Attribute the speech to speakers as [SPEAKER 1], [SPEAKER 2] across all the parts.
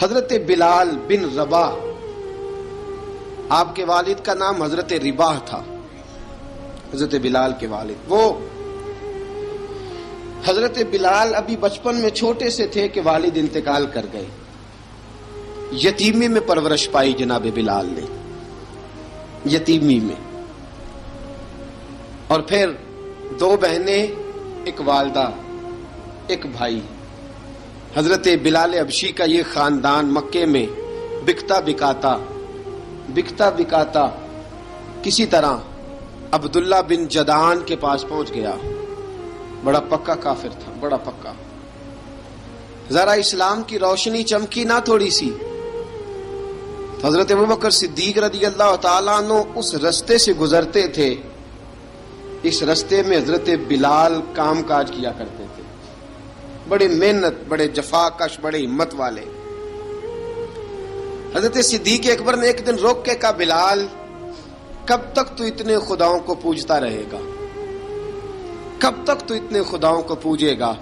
[SPEAKER 1] حضرت بلال بن رباح، آپ کے والد کا نام حضرت رباح تھا، حضرت بلال کے والد۔ وہ حضرت بلال ابھی بچپن میں چھوٹے سے تھے کہ والد انتقال کر گئے، یتیمی میں پرورش پائی جناب بلال نے، یتیمی میں، اور پھر دو بہنیں، ایک والدہ، ایک بھائی۔ حضرت بلال حبشی کا یہ خاندان مکے میں بکتا بکاتا کسی طرح عبداللہ بن جدعان کے پاس پہنچ گیا۔ بڑا پکا کافر تھا، بڑا پکا۔ ذرا اسلام کی روشنی چمکی نہ تھوڑی سی، حضرت ابوبکر صدیق رضی اللہ تعالیٰ عنہ اس رستے سے گزرتے تھے، اس رستے میں حضرت بلال کام کاج کیا کرتے تھے، بڑے محنت، بڑے جفاکش، بڑے ہمت والے۔ حضرت صدیق اکبر نے ایک دن روک کے کہا، بلال کب تک تو اتنے خداؤں کو پوجتا رہے گا؟ کب تک تو اتنے خداؤں کو پوجے گا،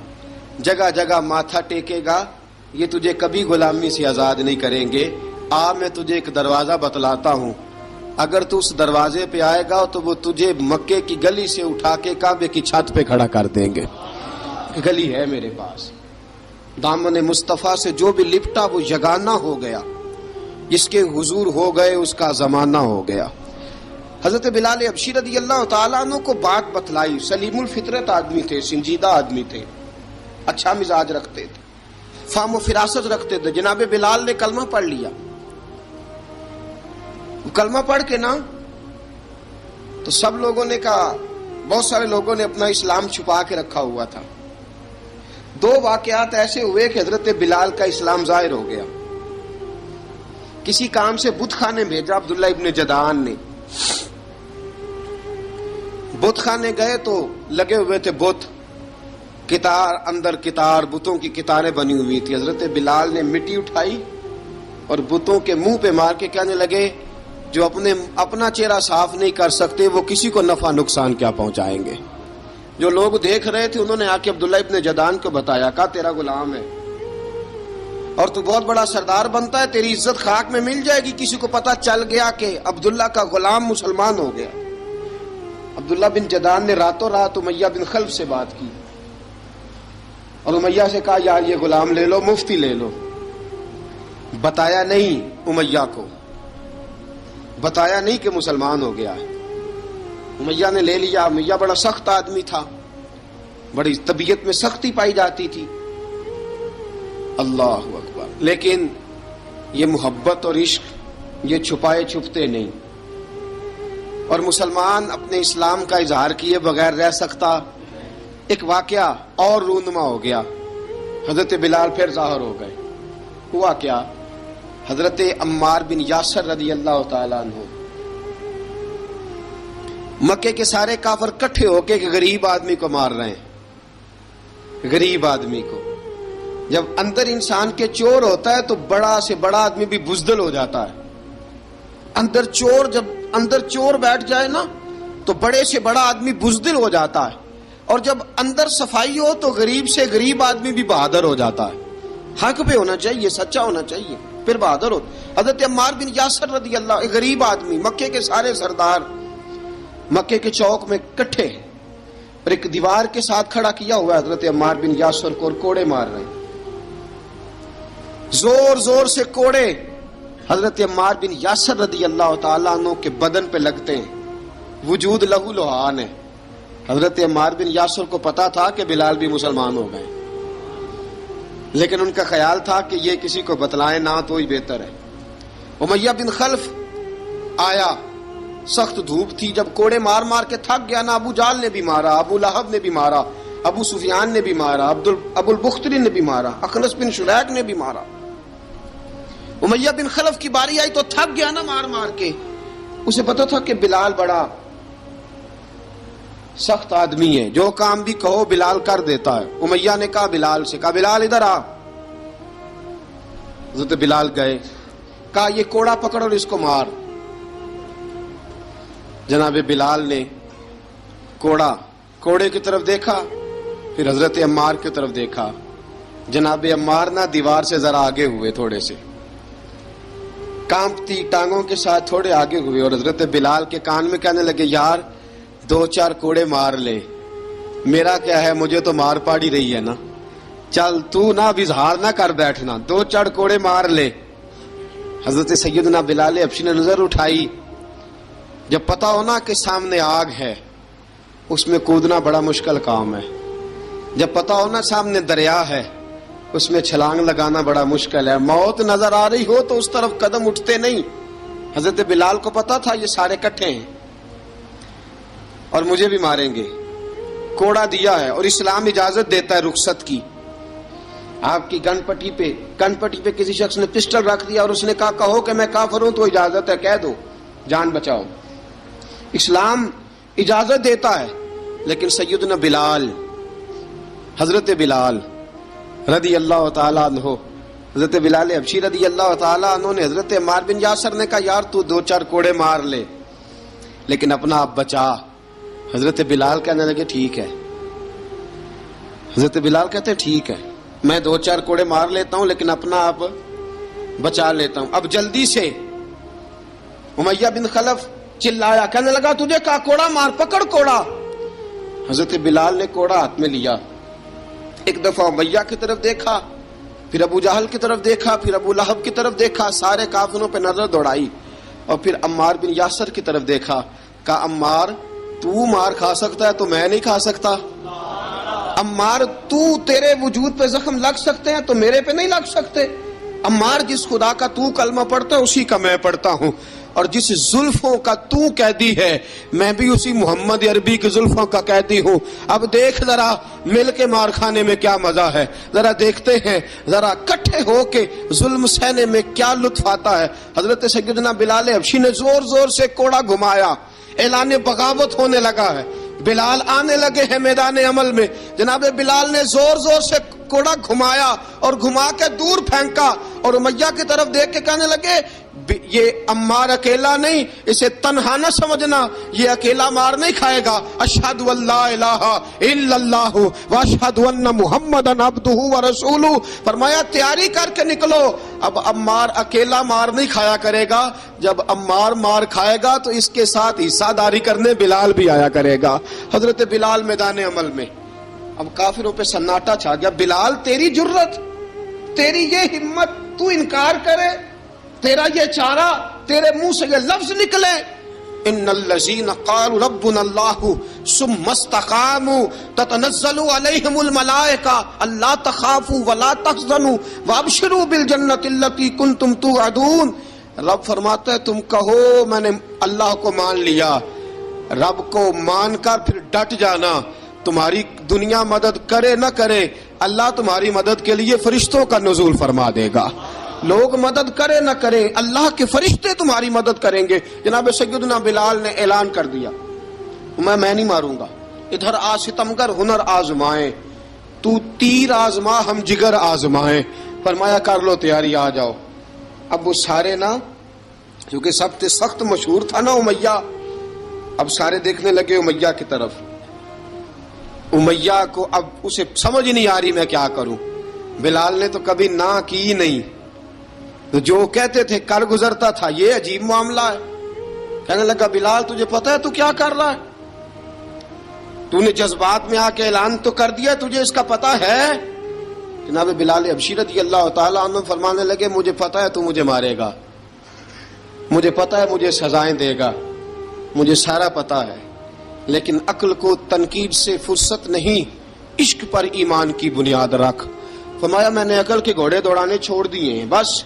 [SPEAKER 1] جگہ جگہ ماتھا ٹیکے گا؟ یہ تجھے کبھی غلامی سے آزاد نہیں کریں گے۔ میں تجھے ایک دروازہ بتلاتا ہوں، اگر تو اس دروازے پہ آئے گا تو وہ تجھے مکے کی گلی سے اٹھا کے کعبے کی چھت پہ کھڑا کر دیں گے۔ گلی ہے میرے پاس، دامن مصطفیٰ سے جو بھی لپٹا وہ یگانہ ہو گیا، جس کے حضور ہو گئے اس کا زمانہ ہو گیا۔ حضرت بلال حبشی رضی اللہ تعالیٰ عنہ کو بات بتلائی، سلیم الفطرت آدمی تھے، سنجیدہ آدمی تھے، اچھا مزاج رکھتے تھے، فہم و فراست رکھتے تھے۔ جناب بلال نے کلمہ پڑھ لیا، کلمہ پڑھ کے نا تو سب لوگوں نے کہا، بہت سارے لوگوں نے اپنا اسلام چھپا کے رکھا ہوا تھا۔ دو واقعات ایسے ہوئے کہ حضرت بلال کا اسلام ظاہر ہو گیا۔ کسی کام سے بت خانے بھیجا عبداللہ ابن جدعان نے، بت خانے گئے تو لگے ہوئے تھے بت، کتار اندر کتار، بتوں کی کتاریں بنی ہوئی تھی۔ حضرت بلال نے مٹی اٹھائی اور بتوں کے منہ پہ مار کے کہنے لگے، جو اپنا چہرہ صاف نہیں کر سکتے وہ کسی کو نفع نقصان کیا پہنچائیں گے۔ جو لوگ دیکھ رہے تھے انہوں نے آ کے عبداللہ ابن جدعان کو بتایا، کہا تیرا غلام ہے اور تو بہت بڑا سردار بنتا ہے، تیری عزت خاک میں مل جائے گی کسی کو پتہ چل گیا کہ عبداللہ کا غلام مسلمان ہو گیا۔ عبداللہ بن جدعان نے راتوں رات امیہ بن خلف سے بات کی اور امیہ سے کہا، یار یہ غلام لے لو، مفتی لے لو۔ بتایا نہیں امیہ کو، بتایا نہیں کہ مسلمان ہو گیا ہے۔ امیہ نے لے لیا۔ امیہ بڑا سخت آدمی تھا، بڑی طبیعت میں سختی پائی جاتی تھی، اللہ اکبر، لیکن یہ محبت اور عشق یہ چھپائے چھپتے نہیں، اور مسلمان اپنے اسلام کا اظہار کیے بغیر رہ سکتا۔ ایک واقعہ اور رونما ہو گیا، حضرت بلال پھر ظاہر ہو گئے۔ ہوا کیا؟ حضرت عمار بن یاسر رضی اللہ تعالیٰ عنہ، مکے کے سارے کافر کٹھے ہو کے غریب آدمی کو مار رہے ہیں، غریب آدمی کو۔ جب اندر انسان کے چور ہوتا ہے تو بڑا سے بڑا آدمی بھی بزدل ہو جاتا ہے۔ جب اندر چور بیٹھ جائے نا تو بڑے سے بڑا آدمی بزدل ہو جاتا ہے، اور جب اندر صفائی ہو تو غریب سے غریب آدمی بھی بہادر ہو جاتا ہے۔ حق پہ ہونا چاہیے، سچا ہونا چاہیے، پھر بہادر ہو۔ حضرت عمار بن یاسر رضی اللہ، ایک غریب آدمی، مکے کے سارے سردار مکے کے چوک میں کٹھے ہیں اور ایک دیوار کے ساتھ کھڑا کیا ہوا ہے حضرت عمار بن یاسر کو، اور کوڑے مار رہے ہیں، زور زور سے کوڑے حضرت عمار بن یاسر رضی اللہ تعالیٰ عنہ کے بدن پہ لگتے ہیں، وجود لہو لہان ہے۔ حضرت عمار بن یاسر کو پتا تھا کہ بلال بھی مسلمان ہو گئے، لیکن ان کا خیال تھا کہ یہ کسی کو بتلائیں نہ تو ہی بہتر ہے۔ امیہ بن خلف آیا، سخت دھوپ تھی، جب کوڑے مار مار کے تھک گیا نا، ابو جال نے بھی مارا، ابو لہب نے بھی مارا، ابو سفیان نے بھی مارا، ابو البختری نے بھی مارا، اخنس بن شریک نے بھی مارا۔ امیہ بن خلف کی باری آئی تو تھک گیا نا مار مار کے، اسے پتا تھا کہ بلال بڑا سخت آدمی ہے، جو کام بھی کہو بلال کر دیتا ہے۔ امیہ نے کہا بلال سے، کہا بلال ادھر آ۔ حضرت بلال گئے، کہا یہ کوڑا پکڑ اور اس کو مار۔ جناب بلال نے کوڑے کی طرف دیکھا، پھر حضرت عمار کی طرف دیکھا۔ جناب عمار نہ دیوار سے ذرا آگے ہوئے تھوڑے سے، کانپتی ٹانگوں کے ساتھ تھوڑے آگے ہوئے اور حضرت بلال کے کان میں کہنے لگے یار 2-4 کوڑے مار لے، میرا کیا ہے، مجھے تو مار پاڑی رہی ہے نا، چل تو نہ اب اظہار نہ کر بیٹھنا، 2-4 کوڑے مار لے۔ حضرت سیدنا بلال حبشی نے نظر اٹھائی، جب پتا ہونا کہ سامنے آگ ہے اس میں کودنا بڑا مشکل کام ہے، جب پتا ہونا سامنے دریا ہے اس میں چھلانگ لگانا بڑا مشکل ہے، موت نظر آ رہی ہو تو اس طرف قدم اٹھتے نہیں۔ حضرت بلال کو پتا تھا یہ سارے کٹھے ہیں اور مجھے بھی ماریں گے، کوڑا دیا ہے اور اسلام اجازت دیتا ہے رخصت کی۔ آپ کی گن پٹی پہ کسی شخص نے پسٹل رکھ دیا اور اس نے کہا کہو کہ میں کافر ہوں تو اجازت ہے، کہہ دو، جان بچاؤ، اسلام اجازت دیتا ہے۔ لیکن سیدنا بلال، حضرت بلال رضی اللہ تعالیٰ عنہ، حضرت بلال حبشی رضی اللہ تعالیٰ عنہ نے حضرت عمار بن یاسر نے کہا یار تو 2-4 کوڑے مار لے لیکن اپنا آپ بچا۔ حضرت بلال کہنے لگے ٹھیک ہے، حضرت بلال کہتے ہیں ٹھیک ہے میں 2-4 کوڑے مار لیتا ہوں لیکن اپنا آپ بچا لیتا ہوں۔ اب جلدی سے امیہ بن خلف چلایا، کہنے لگا تجھے کہا کوڑا مار، پکڑ کوڑا۔ حضرت بلال نے کوڑا ہاتھ میں لیا، ایک دفعہ امیہ کی طرف دیکھا، پھر ابو جہل کی طرف دیکھا، پھر ابو لہب کی طرف دیکھا، سارے کافروں پہ نظر دوڑائی اور پھر عمار بن یاسر کی طرف دیکھا، کہا عمار تو مار کھا سکتا ہے تو میں نہیں کھا سکتا، عمار تو تیرے وجود پہ زخم لگ سکتے ہیں تو میرے پہ نہیں لگ سکتے، عمار جس خدا کا تو کلمہ پڑھتا ہے اسی کا میں پڑھتا ہوں، اور جس زلفوں کا تو قیدی ہے میں بھی اسی محمد عربی کی زلفوں کا قیدی ہوں۔ اب دیکھ ذرا مل کے مار کھانے میں کیا مزہ ہے، ذرا دیکھتے ہیں ذرا کٹھے ہو کے ظلم سہنے میں کیا لطف آتا ہے۔ حضرت سیدنا بلال حبشی نے زور زور سے کوڑا گھمایا، اعلان بغاوت ہونے لگا ہے، بلال آنے لگے ہیں میدان عمل میں۔ جناب بلال نے زور زور سے کوڑا گھمایا اور گھما کے دور پھینکا اور امیہ کی طرف دیکھ کے کہنے لگے یہ عمار اکیلا نہیں، اسے تنہا نہ سمجھنا، یہ اکیلا مار نہیں کھائے گا۔ اشہد ان لا الہ الا اللہ واشہد ان محمدن عبدہ ورسولہ، فرمایا تیاری کر کے نکلو، اب عمار اکیلا مار نہیں کھایا کرے گا، جب عمار مار کھائے گا تو اس کے ساتھ حصہ داری کرنے بلال بھی آیا کرے گا۔ حضرت بلال میدان عمل میں، اب کافروں پہ سناٹا چھا گیا۔ بلال تیری جرت، تیری یہ ہمت، تو انکار کرے، تیرا یہ چارہ، تیرے منہ سے یہ لفظ نکلے، ان الذین قالوا ربنا اللہ ثم استقاموا تتنزل علیہم الملائکہ الا تخافوا ولا تحزنوا وابشروا بالجنۃ التی کنتم توعدون۔ رب فرماتا ہے تم کہو میں نے اللہ کو مان لیا، رب کو مان کر پھر ڈٹ جانا، تمہاری دنیا مدد کرے نہ کرے اللہ تمہاری مدد کے لیے فرشتوں کا نزول فرما دے گا، لوگ مدد کرے نہ کرے اللہ کے فرشتے تمہاری مدد کریں گے۔ جناب سیدنا بلال نے اعلان کر دیا میں نہیں ماروں گا، ادھر آ ستمگر ہنر آزمائیں، تو تیر آزما ہم جگر آزمائیں، فرمایا کر لو تیاری آ جاؤ۔ اب وہ سارے نا، کیونکہ سب سے سخت مشہور تھا نا امیہ، اب سارے دیکھنے لگے امیہ کی طرف، امیہ کو اب اسے سمجھ نہیں آ رہی میں کیا کروں۔ بلال نے تو کبھی نہ کی نہیں، تو جو کہتے تھے کر گزرتا تھا، یہ عجیب معاملہ ہے۔ کہنے لگا بلال تجھے پتا ہے تو کیا کر رہا ہے، تو نے جذبات میں آ کے اعلان تو کر دیا، تجھے اس کا پتا ہے؟ جناب بلال حبشی رضی اللہ تعالیٰ عنہ فرمانے لگے مجھے پتا ہے تو مجھے مارے گا، مجھے پتا ہے مجھے سزائیں دے گا، مجھے سارا پتا ہے، لیکن عقل کو تنقید سے فرصت نہیں، عشق پر ایمان کی بنیاد رکھ۔ فرمایا میں نے عقل کے گھوڑے دوڑانے چھوڑ دیے ہیں، بس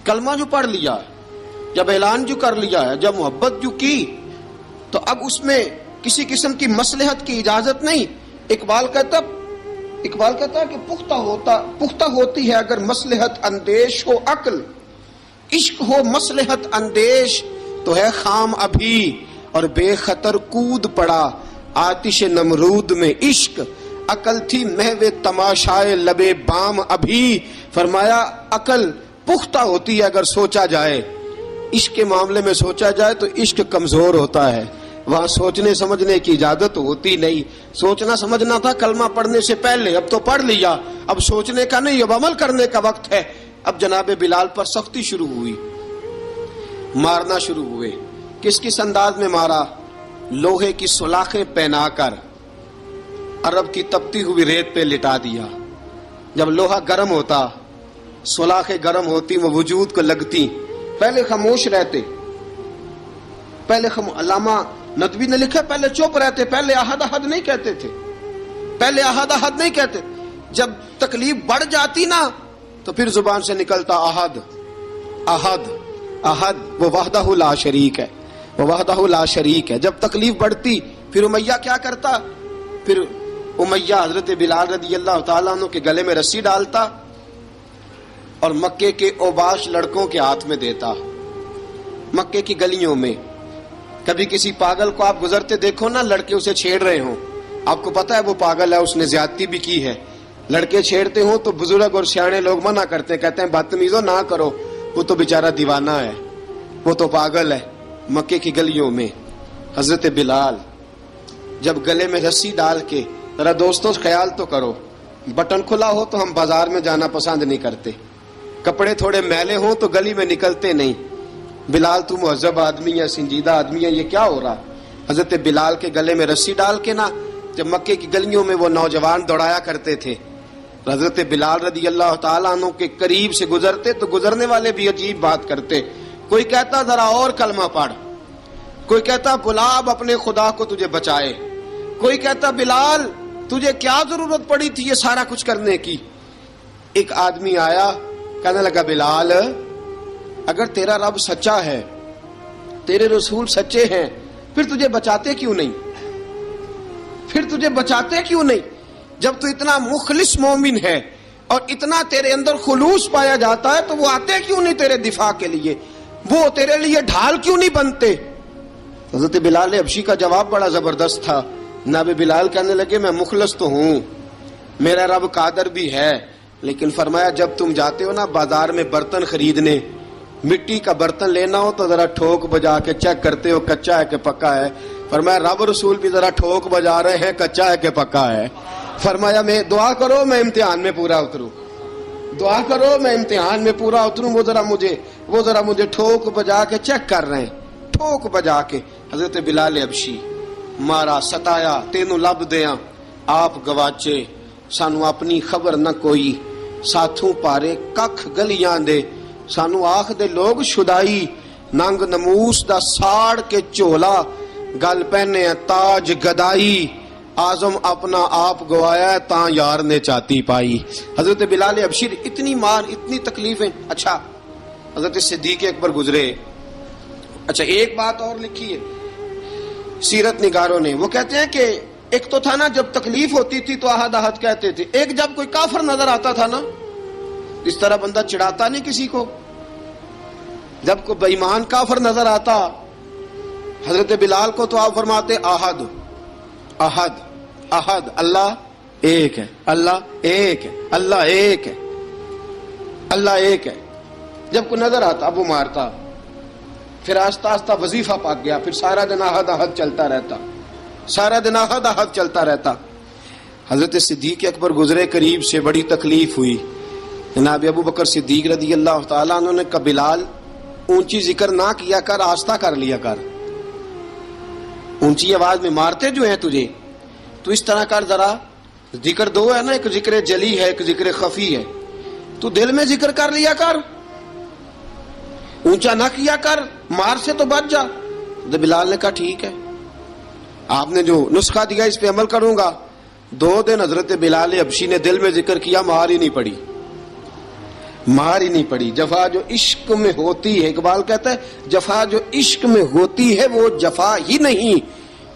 [SPEAKER 1] کلمہ جو پڑھ لیا ہے، جب اعلان جو کر لیا ہے، جب محبت جو کی تو اب اس میں کسی قسم کی مصلحت کی اجازت نہیں۔ اقبال کہتا کہ پختہ ہوتی ہے اگر مصلحت اندیش ہو عقل، عشق ہو مصلحت اندیش تو ہے خام ابھی، اور بے خطر کود پڑا آتش نمرود میں عشق، عقل تھی محو تماشائے لبے بام ابھی۔ فرمایا عقل پختہ ہوتی ہے اگر سوچا جائے، عشق کے معاملے میں سوچا جائے تو عشق کمزور ہوتا ہے، وہاں سوچنے سمجھنے کی اجازت ہوتی نہیں۔ سوچنا سمجھنا تھا کلمہ پڑھنے سے پہلے، اب تو پڑھ لیا، اب سوچنے کا نہیں، اب عمل کرنے کا وقت ہے۔ اب جناب بلال پر سختی شروع ہوئی، مارنا شروع ہوئے. کس کس انداز میں مارا؟ لوہے کی سلاخیں پہنا کر عرب کی تپتی ہوئی ریت پہ لٹا دیا. جب لوہا گرم ہوتا، سلاخیں گرم ہوتی، وہ وجود کو لگتی، پہلے خاموش رہتے. پہلے علامہ ندوی نے لکھا پہلے چپ رہتے، پہلے احد احد نہیں کہتے تھے، پہلے احد احد نہیں کہتے. جب تکلیف بڑھ جاتی نا تو پھر زبان سے نکلتا احد احد احد. وہ وحدہ لا شریک ہے، وہ وحدہ لا شریک ہے. جب تکلیف بڑھتی پھر امیہ کیا کرتا؟ پھر امیہ حضرت بلال رضی اللہ تعالیٰ عنہ کے گلے میں رسی ڈالتا اور مکے کے اوباش لڑکوں کے ہاتھ میں دیتا. مکے کی گلیوں میں کبھی کسی پاگل کو آپ گزرتے دیکھو نا، لڑکے اسے چھیڑ رہے ہوں، آپ کو پتا ہے وہ پاگل ہے، اس نے زیادتی بھی کی ہے. لڑکے چھیڑتے ہوں تو بزرگ اور سیانے لوگ منع کرتے ہیں، کہتے ہیں بدتمیزوں نہ کرو، وہ تو بیچارہ دیوانہ ہے، وہ تو پاگل ہے. مکے کی گلیوں میں حضرت بلال جب گلے میں رسی ڈال کے، ذرا دوستوں خیال تو کرو، بٹن کھلا ہو تو ہم بازار میں جانا پسند نہیں کرتے، کپڑے تھوڑے میلے ہوں تو گلی میں نکلتے نہیں. بلال تو مہذب آدمی ہے، سنجیدہ آدمی ہے، یہ کیا ہو رہا؟ حضرت بلال کے گلے میں رسی ڈال کے نا جب مکے کی گلیوں میں وہ نوجوان دوڑایا کرتے تھے، حضرت بلال رضی اللہ تعالیٰ عنہ کے قریب سے گزرتے تو گزرنے والے بھی عجیب بات کرتے. کوئی کہتا ذرا اور کلمہ پڑھ، کوئی کہتا بلا اب اپنے خدا کو تجھے بچائے، کوئی کہتا بلال تجھے کیا ضرورت پڑی تھی یہ سارا کچھ کرنے کی. ایک آدمی آیا کہنے لگا بلال اگر تیرا رب سچا ہے، تیرے رسول سچے ہیں، پھر تجھے بچاتے کیوں نہیں؟ پھر تجھے بچاتے کیوں نہیں؟ جب تو اتنا مخلص مومن ہے اور اتنا تیرے اندر خلوص پایا جاتا ہے تو وہ آتے کیوں نہیں تیرے دفاع کے لیے؟ وہ تیرے لیے ڈھال کیوں نہیں بنتے؟ حضرت بلال حبشی کا جواب بڑا زبردست تھا. جناب بلال کہنے لگے میں مخلص تو ہوں، میرا رب قادر بھی ہے، لیکن فرمایا جب تم جاتے ہو نا بازار میں برتن خریدنے، مٹی کا برتن لینا ہو تو ذرا ٹھوک بجا کے چیک کرتے ہو کچا ہے کہ پکا ہے. فرمایا رب رسول بھی ذرا ٹھوک بجا رہے ہیں کچا ہے کہ پکا ہے. فرمایا میں دعا کرو میں امتحان میں پورا اتروں، دعا کرو میں امتحان میں پورا اتروں. وہ ذرا مجھے ٹھوک بجا کے چیک کر رہے ہیں، ٹھوک بجا کے. حضرت بلال حبشی مارا ستایا تینوں لب دیاں آپ گواچے، سانو اپنی خبر نہ کوئی، ساتھوں پارے ککھ گلیاں دے، سانو آخ دے لوگ شدائی، ننگ نموس دا ساڑ کے چولا، گل پہنے تاج گدائی، آزم اپنا آپ گوایا تاں یار نے چاتی پائی. حضرت بلال حبشی اتنی مار، اتنی تکلیفیں. اچھا حضرت صدیق اکبر گزرے. اچھا ایک بات اور لکھی ہے سیرت نگاروں نے، وہ کہتے ہیں کہ ایک تو تھا نا جب تکلیف ہوتی تھی تو احد احد کہتے تھے، ایک جب کوئی کافر نظر آتا تھا نا اس طرح بندہ چڑھاتا نہیں کسی کو، جب کوئی بے ایمان کافر نظر آتا حضرت بلال کو تو آپ فرماتے احد احد احد، اللہ ایک ہے، اللہ ایک ہے، اللہ ایک ہے، اللہ ایک ہے. جب کوئی نظر آتا اب وہ مارتا، پھر آہستہ آہستہ وظیفہ پاک گیا، پھر سارا دن احد احد چلتا رہتا، سارا دن احد احد چلتا رہتا. حضرت صدیق اکبر گزرے قریب سے، بڑی تکلیف ہوئی. جناب ابو بکر صدیق رضی اللہ تعالیٰ عنہ نے کہا بلال اونچی ذکر نہ کیا کر، آہستہ کر لیا کر، اونچی آواز میں مارتے جو ہیں تجھے تو اس طرح کر، ذرا ذکر دو ہے نا، ایک ذکر جلی ہے ایک ذکر خفی ہے، تو دل میں ذکر کر لیا کر، اونچا نہ کیا کر، مار سے تو بچ جا. تو بلال نے کہا ٹھیک ہے، آپ نے جو نسخہ دیا اس پہ عمل کروں گا. 2 دن حضرت بلال حبشی نے دل میں ذکر کیا، مار ہی نہیں پڑی، مار ہی نہیں پڑی. جفا جو عشق میں ہوتی ہے، اقبال کہتا ہے جفا جو عشق میں ہوتی ہے وہ جفا ہی نہیں،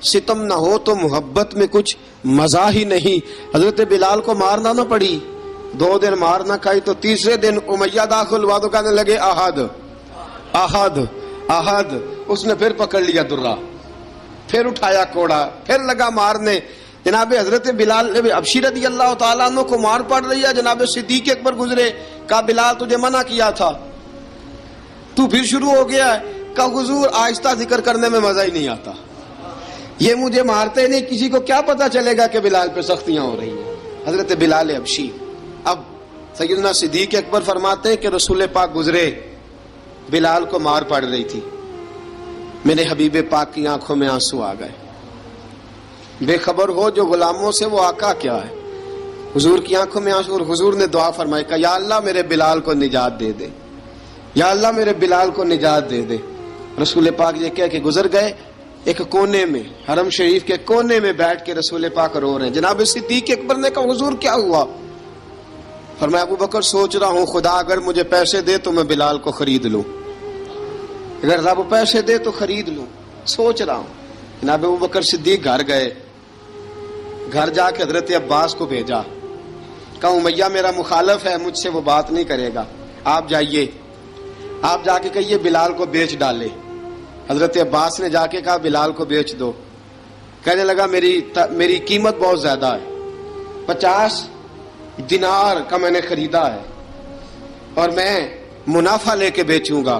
[SPEAKER 1] ستم نہ ہو تو محبت میں کچھ مزہ ہی نہیں. حضرت بلال کو مارنا نہ پڑی، 2 دن مار نہ کھائی تو تیسرے دن امیہ داخل ہوا تو کہنے لگے احد احد احد. اس نے پھر پکڑ لیا درہ، پھر اٹھایا کوڑا، پھر لگا مارنے. جناب حضرت بلال حبشی رضی اللہ تعالیٰ عنہ کو مار پڑ رہی ہے. جناب صدیق اکبر گزرے، کہا بلال تجھے منع کیا تھا، تو پھر شروع ہو گیا ہے. کہا حضور آہستہ ذکر کرنے میں مزہ ہی نہیں آتا، یہ مجھے مارتے نہیں، کسی کو کیا پتا چلے گا کہ بلال پہ سختیاں ہو رہی ہیں. حضرت بلال حبشی. اب سیدنا صدیق اکبر فرماتے ہیں کہ رسول پاک گزرے، بلال کو مار پڑ رہی تھی. میرے حبیب پاک کی آنکھوں میں آنسو آ گئے. بے خبر ہو جو غلاموں سے وہ آقا کیا ہے. حضور کی آنکھوں میں آنسو, اور حضور نے دعا فرمائی کہ یا اللہ میرے بلال کو نجات دے دے, یا اللہ میرے بلال کو نجات دے دے. رسول پاک یہ کہہ کے گزر گئے. ایک کونے میں, حرم شریف کے کونے میں بیٹھ کے رسول پاک رو رہے ہیں. جناب صدیق اکبر نے کہا حضور کیا ہوا؟ فرمایا ابو بکر سوچ رہا ہوں خدا اگر مجھے پیسے دے تو میں بلال کو خرید لوں, اگر رب پیسے دے تو خرید لوں, سوچ رہا ہوں. جناب ابو بکر صدیق گھر گئے. گھر جا کے حضرت عباس کو بھیجا, کہا امیہ میرا مخالف ہے, مجھ سے وہ بات نہیں کرے گا, آپ جائیے, آپ جا کے کہیے بلال کو بیچ ڈالے. حضرت عباس نے جا کے کہا بلال کو بیچ دو. کہنے لگا میری قیمت بہت زیادہ ہے, 50 دینار کا میں نے خریدا ہے اور میں منافع لے کے بیچوں گا.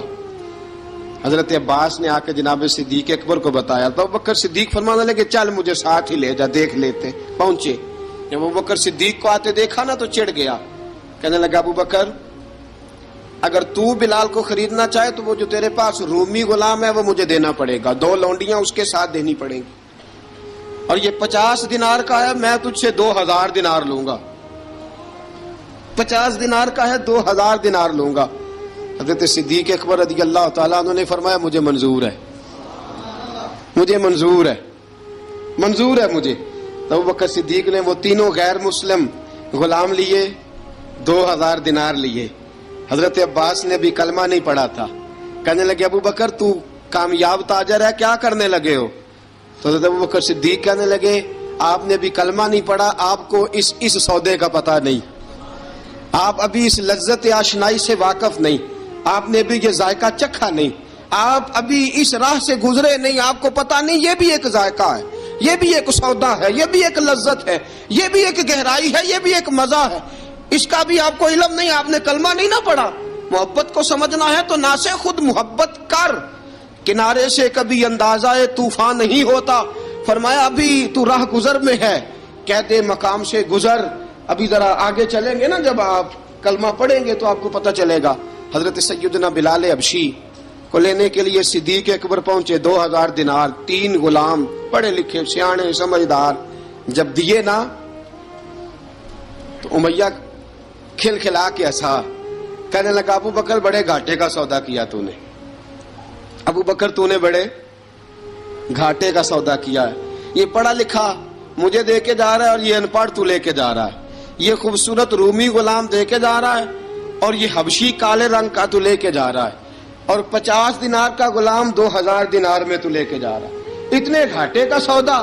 [SPEAKER 1] حضرت عباس نے آ کے جناب صدیق اکبر کو بتایا تو ابو بکر صدیق فرمانے لگے چل مجھے ساتھ ہی لے جا, دیکھ لیتے. پہنچے, جب ابو بکر صدیق کو آتے دیکھا نا تو چڑ گیا. کہنے لگا ابو بکر اگر تو بلال کو خریدنا چاہے تو وہ جو تیرے پاس رومی غلام ہے وہ مجھے دینا پڑے گا, 2 لونڈیاں اس کے ساتھ دینی پڑیں گی, اور یہ 50 دینار کا ہے, میں تجھ سے 2000 دینار لوں گا. 50 دینار کا ہے, 2000 دینار لوں گا. حضرت صدیق اکبر رضی اللہ تعالیٰ عنہ نے فرمایا مجھے منظور ہے, مجھے منظور ہے, منظور ہے مجھے. تو ابو بکر صدیق نے وہ تینوں غیر مسلم غلام لیے, 2000 دینار لیے. حضرت عباس نے بھی کلمہ نہیں پڑھا تھا. کہنے لگے ابو بکر تو کامیاب تاجر ہے, کیا کرنے لگے ہو؟ تو حضرت ابو بکر صدیق کہنے لگے آپ نے بھی کلمہ نہیں پڑھا, آپ کو اس سودے کا پتہ نہیں, آپ ابھی اس لذت آشنائی سے واقف نہیں, آپ نے بھی یہ ذائقہ چکھا نہیں, آپ ابھی اس راہ سے گزرے نہیں, آپ کو پتہ نہیں یہ بھی ایک ذائقہ ہے, یہ بھی ایک سودا ہے, یہ بھی ایک لذت ہے, یہ بھی ایک گہرائی ہے, یہ بھی ایک مزہ ہے, اس کا بھی آپ کو علم نہیں, آپ نے کلمہ نہیں نہ پڑھا. محبت کو سمجھنا ہے تو نہ سے خود محبت کر, کنارے سے کبھی اندازہ طوفان نہیں ہوتا. فرمایا ابھی تو راہ گزر میں ہے, کہہ دے مقام سے گزر, ابھی ذرا آگے چلیں گے نا, جب آپ کلمہ پڑھیں گے تو آپ کو پتہ چلے گا. حضرت سیدنا بلال حبشی کو لینے کے لیے صدیق اکبر پہنچے, 2000 دینار, 3 غلام پڑھے لکھے سیانے سمجھدار. جب دیے نا تو امیہ کھل کھلا کے ہنسا. کہنے لگا ابو بکر بڑے گھاٹے کا سودا کیا تو نے, ابو بکر تو نے بڑے گھاٹے کا سودا کیا ہے. یہ پڑھا لکھا مجھے دے کے جا رہا ہے اور یہ ان پڑھ تو لے کے جا رہا ہے, یہ خوبصورت رومی غلام دے کے جا رہا ہے اور یہ حبشی کالے رنگ کا تو لے کے جا رہا ہے, اور 50 دینار کا غلام 2000 دینار میں تو لے کے جا رہا ہے. اتنے گھاٹے کا سودا,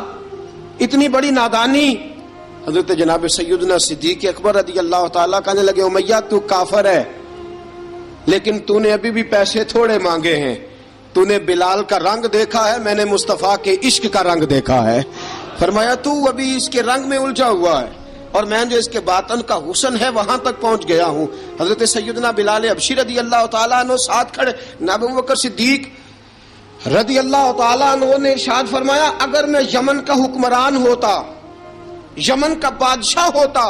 [SPEAKER 1] اتنی بڑی نادانی. حضرت جناب سیدنا صدیق اکبر رضی اللہ تعالیٰ کہنے لگے امیہ تو کافر ہے, لیکن تو نے ابھی بھی پیسے تھوڑے مانگے ہیں, تو نے بلال کا رنگ دیکھا ہے, میں نے مصطفیٰ کے عشق کا رنگ دیکھا ہے. فرمایا تو ابھی اس کے رنگ میں الجھا ہوا ہے, اور میں جو اس کے باطن کا حسن ہے وہاں تک پہنچ گیا ہوں. حضرت سیدنا بلال حبشی رضی اللہ تعالیٰ عنہ ساتھ کھڑے. ابو بکر صدیق رضی اللہ تعالیٰ عنہ نے ارشاد فرمایا اگر میں یمن کا حکمران ہوتا, یمن کا بادشاہ ہوتا,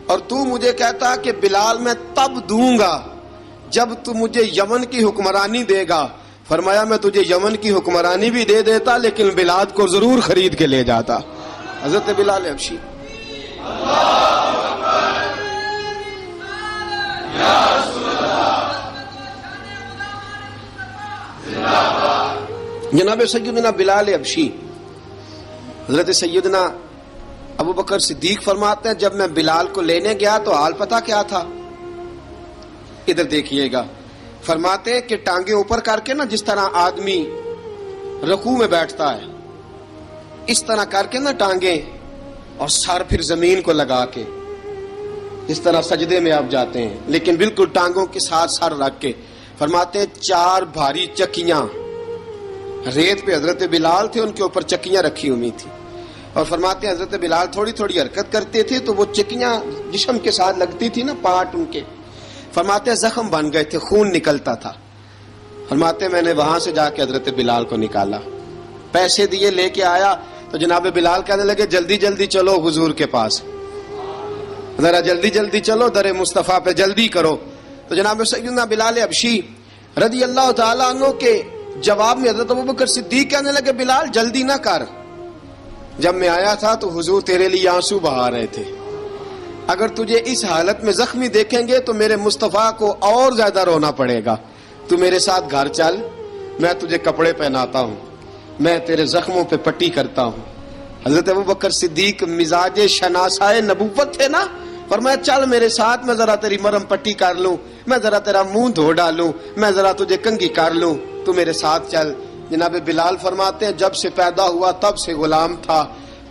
[SPEAKER 1] اور تو مجھے کہتا کہ بلال میں تب دوں گا جب تو مجھے یمن کی حکمرانی دے گا, فرمایا میں تجھے یمن کی حکمرانی بھی دے دیتا لیکن بلال کو ضرور خرید کے لے جاتا. حضرت بلال حبشی جناب سیدنا بلال حبشی, حضرت سیدنا ابو بکر صدیق فرماتے ہیں جب میں بلال کو لینے گیا تو حال پتہ کیا تھا؟ ادھر دیکھیے گا. فرماتے ہیں کہ ٹانگیں اوپر کر کے نا, جس طرح آدمی رکوع میں بیٹھتا ہے اس طرح کر کے نا ٹانگیں, اور سر پھر زمین کو لگا کے جس طرح سجدے میں آپ جاتے ہیں, لیکن بالکل ٹانگوں کے ساتھ سر رکھ کے. فرماتے ہیں 4 بھاری چکیاں ریت پہ حضرت بلال تھے, ان کے اوپر چکیاں رکھی ہوئی تھی, اور فرماتے ہیں حضرت بلال تھوڑی تھوڑی حرکت کرتے تھے تو وہ چکیاں جسم کے ساتھ لگتی تھی نا, پارٹ ان کے. فرماتے ہیں زخم بن گئے تھے, خون نکلتا تھا. فرماتے ہیں میں نے وہاں سے جا کے حضرت بلال کو نکالا, پیسے دیے, لے کے آیا تو جناب بلال کہنے لگے جلدی جلدی چلو حضور کے پاس, ذرا جلدی جلدی چلو, در مصطفیٰ پہ جلدی کرو. تو جناب سیدنا بلال حبشی رضی اللہ تعالیٰ عنہ کے جواب میں حضرت ابوبکر صدیق کہنے لگے بلال جلدی نہ کر، جب میں آیا تھا تو حضور تیرے لیے آنسو بہا رہے تھے، اگر تجھے اس حالت میں زخمی دیکھیں گے تو میرے مصطفیٰ کو اور زیادہ رونا پڑے گا، تو میرے ساتھ گھر چل، میں تجھے کپڑے پہناتا ہوں، میں تیرے زخموں پہ پٹی کرتا ہوں۔ حضرت ابوبکر صدیق مزاج شناسائے نبوت تھے نا، فرمایا چل میرے ساتھ، میں ذرا تیری مرم پٹی کر لوں، میں ذرا تیرا منہ دھو ڈالوں، میں ذرا تجھے کنگھی کر لوں، تو میرے ساتھ چل۔ جناب بلال فرماتے ہیں جب سے پیدا ہوا تب سے غلام تھا،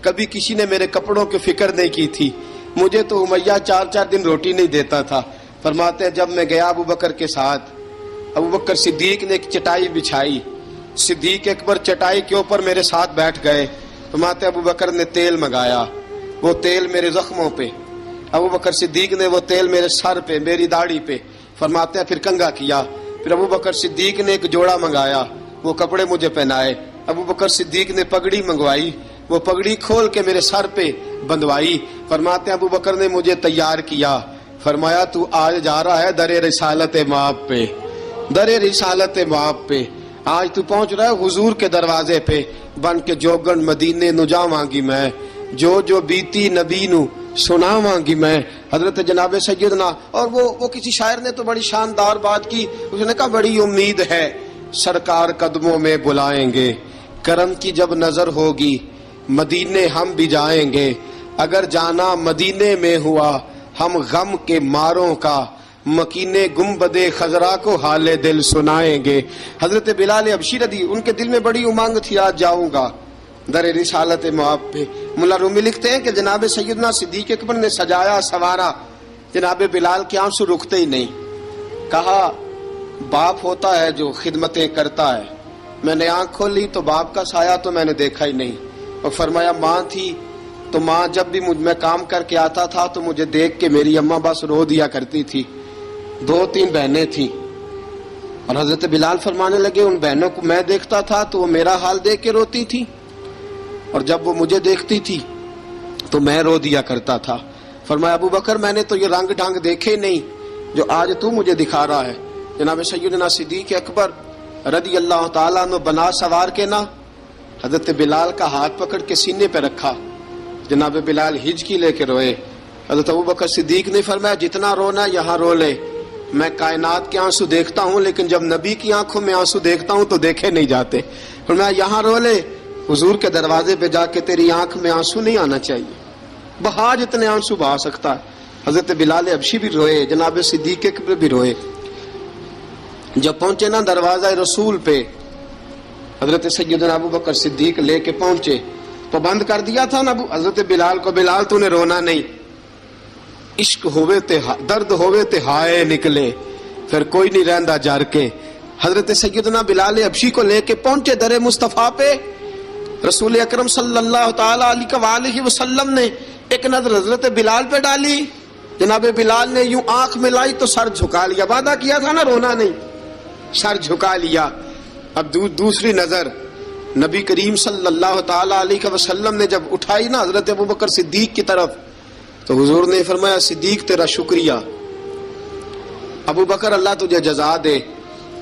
[SPEAKER 1] کبھی کسی نے میرے کپڑوں کی فکر نہیں کی تھی، مجھے تو امیہ 4 دن روٹی نہیں دیتا تھا۔ فرماتے ہیں جب میں گیا ابوبکر کے ساتھ، ابوبکر صدیق نے ایک چٹائی بچھائی، صدیق اکبر چٹائی کے اوپر میرے ساتھ بیٹھ گئے۔ فرماتے ہیں ابوبکر نے تیل منگایا، وہ تیل میرے زخموں پہ، ابوبکر صدیق نے وہ تیل میرے سر پہ، میری داڑھی پہ، فرماتے ہیں پھر کنگھا کیا، پھر ابوبکر صدیق نے ایک جوڑا منگایا، وہ کپڑے مجھے پہنائے، ابوبکر صدیق نے پگڑی منگوائی، وہ پگڑی کھول کے میرے سر پہ بندھوائی۔ فرماتے ہیں ابوبکر نے مجھے تیار کیا، فرمایا تو آج جا رہا ہے در رسالت مآب پہ، در رسالت مآب پہ، آج تو پہنچ رہا ہے حضور کے دروازے پہ، بن کے جوگن مدینے نو جاواں گی میں، جو بیتی نبی نو سناواں گی میں۔ حضرت جناب سیدنا، اور وہ کسی شاعر نے تو بڑی شاندار بات کی، اس نے کہا بڑی امید ہے سرکار قدموں میں بلائیں گے، کرم کی جب نظر ہوگی مدینے ہم بھی جائیں گے، اگر جانا مدینے میں ہوا ہم غم کے ماروں کا، مکینے گنبد خضرا کو حال دل سنائیں گے۔ حضرت بلال حبشی رضی، ان کے دل میں بڑی امنگ تھی آج جاؤں گا در رسالت مآب پہ۔ ملا رومی لکھتے ہیں کہ جناب سیدنا صدیق اکبر نے سجایا سوارا، جناب بلال کے آنسو رکتے ہی نہیں، کہا باپ ہوتا ہے جو خدمتیں کرتا ہے، میں نے آنکھ کھولی تو باپ کا سایہ تو میں نے دیکھا ہی نہیں، اور فرمایا ماں تھی تو ماں جب بھی میں کام کر کے آتا تھا تو مجھے دیکھ کے میری اماں بس رو دیا کرتی تھی، 2-3 بہنیں تھیں، اور حضرت بلال فرمانے لگے ان بہنوں کو میں دیکھتا تھا تو وہ میرا حال دیکھ کے روتی تھی، اور جب وہ مجھے دیکھتی تھی تو میں رو دیا کرتا تھا۔ فرمایا ابوبکر میں نے تو یہ رنگ ڈھنگ دیکھے نہیں جو آج تو مجھے دکھا رہا ہے۔ جناب سیدنا صدیق اکبر رضی اللہ تعالیٰ عنہ بنا سوار کے نا حضرت بلال کا ہاتھ پکڑ کے سینے پہ رکھا، جناب بلال ہجکی لے کے روئے۔ حضرت ابوبکر صدیق نے فرمایا جتنا رونا یہاں رو لے، میں کائنات کے آنسو دیکھتا ہوں لیکن جب نبی کی آنکھوں میں آنسو دیکھتا ہوں تو دیکھے نہیں جاتے، فرمایا یہاں رو لے، حضور کے دروازے پہ جا کے تیری آنکھ میں آنسو نہیں آنا چاہیے، بہا جتنے آنسو بہا سکتا ہے۔ حضرت بلال حبشی بھی روئے، جناب صدیق اکبر بھی روئے۔ جب پہنچے نا دروازہ رسول پہ، حضرت سیدنا ابوبکر صدیق لے کے پہنچے تو بند کر دیا تھا نا حضرت بلال کو، بلال تو نے رونا نہیں، عشق ہوئے تے درد ہوئے تے ہائے نکلے، پھر کوئی نہیں رہندا جر کے۔ حضرت سیدنا بلال حبشی کو لے کے پہنچے در مصطفیٰ پہ، رسول اکرم صلی اللہ تعالی علیہ وسلم نے ایک نظر حضرت بلال پہ ڈالی، جناب بلال نے یوں آنکھ ملائی تو سر جھکا لیا، وعدہ کیا تھا نا رونا نہیں، سر جھکا لیا۔ اب دوسری نظر نبی کریم صلی اللہ تعالی علیہ وسلم نے جب اٹھائی نا حضرت ابوبکر صدیق کی طرف تو حضور نے فرمایا صدیق تیرا شکریہ، ابوبکر اللہ تجھے جزا دے۔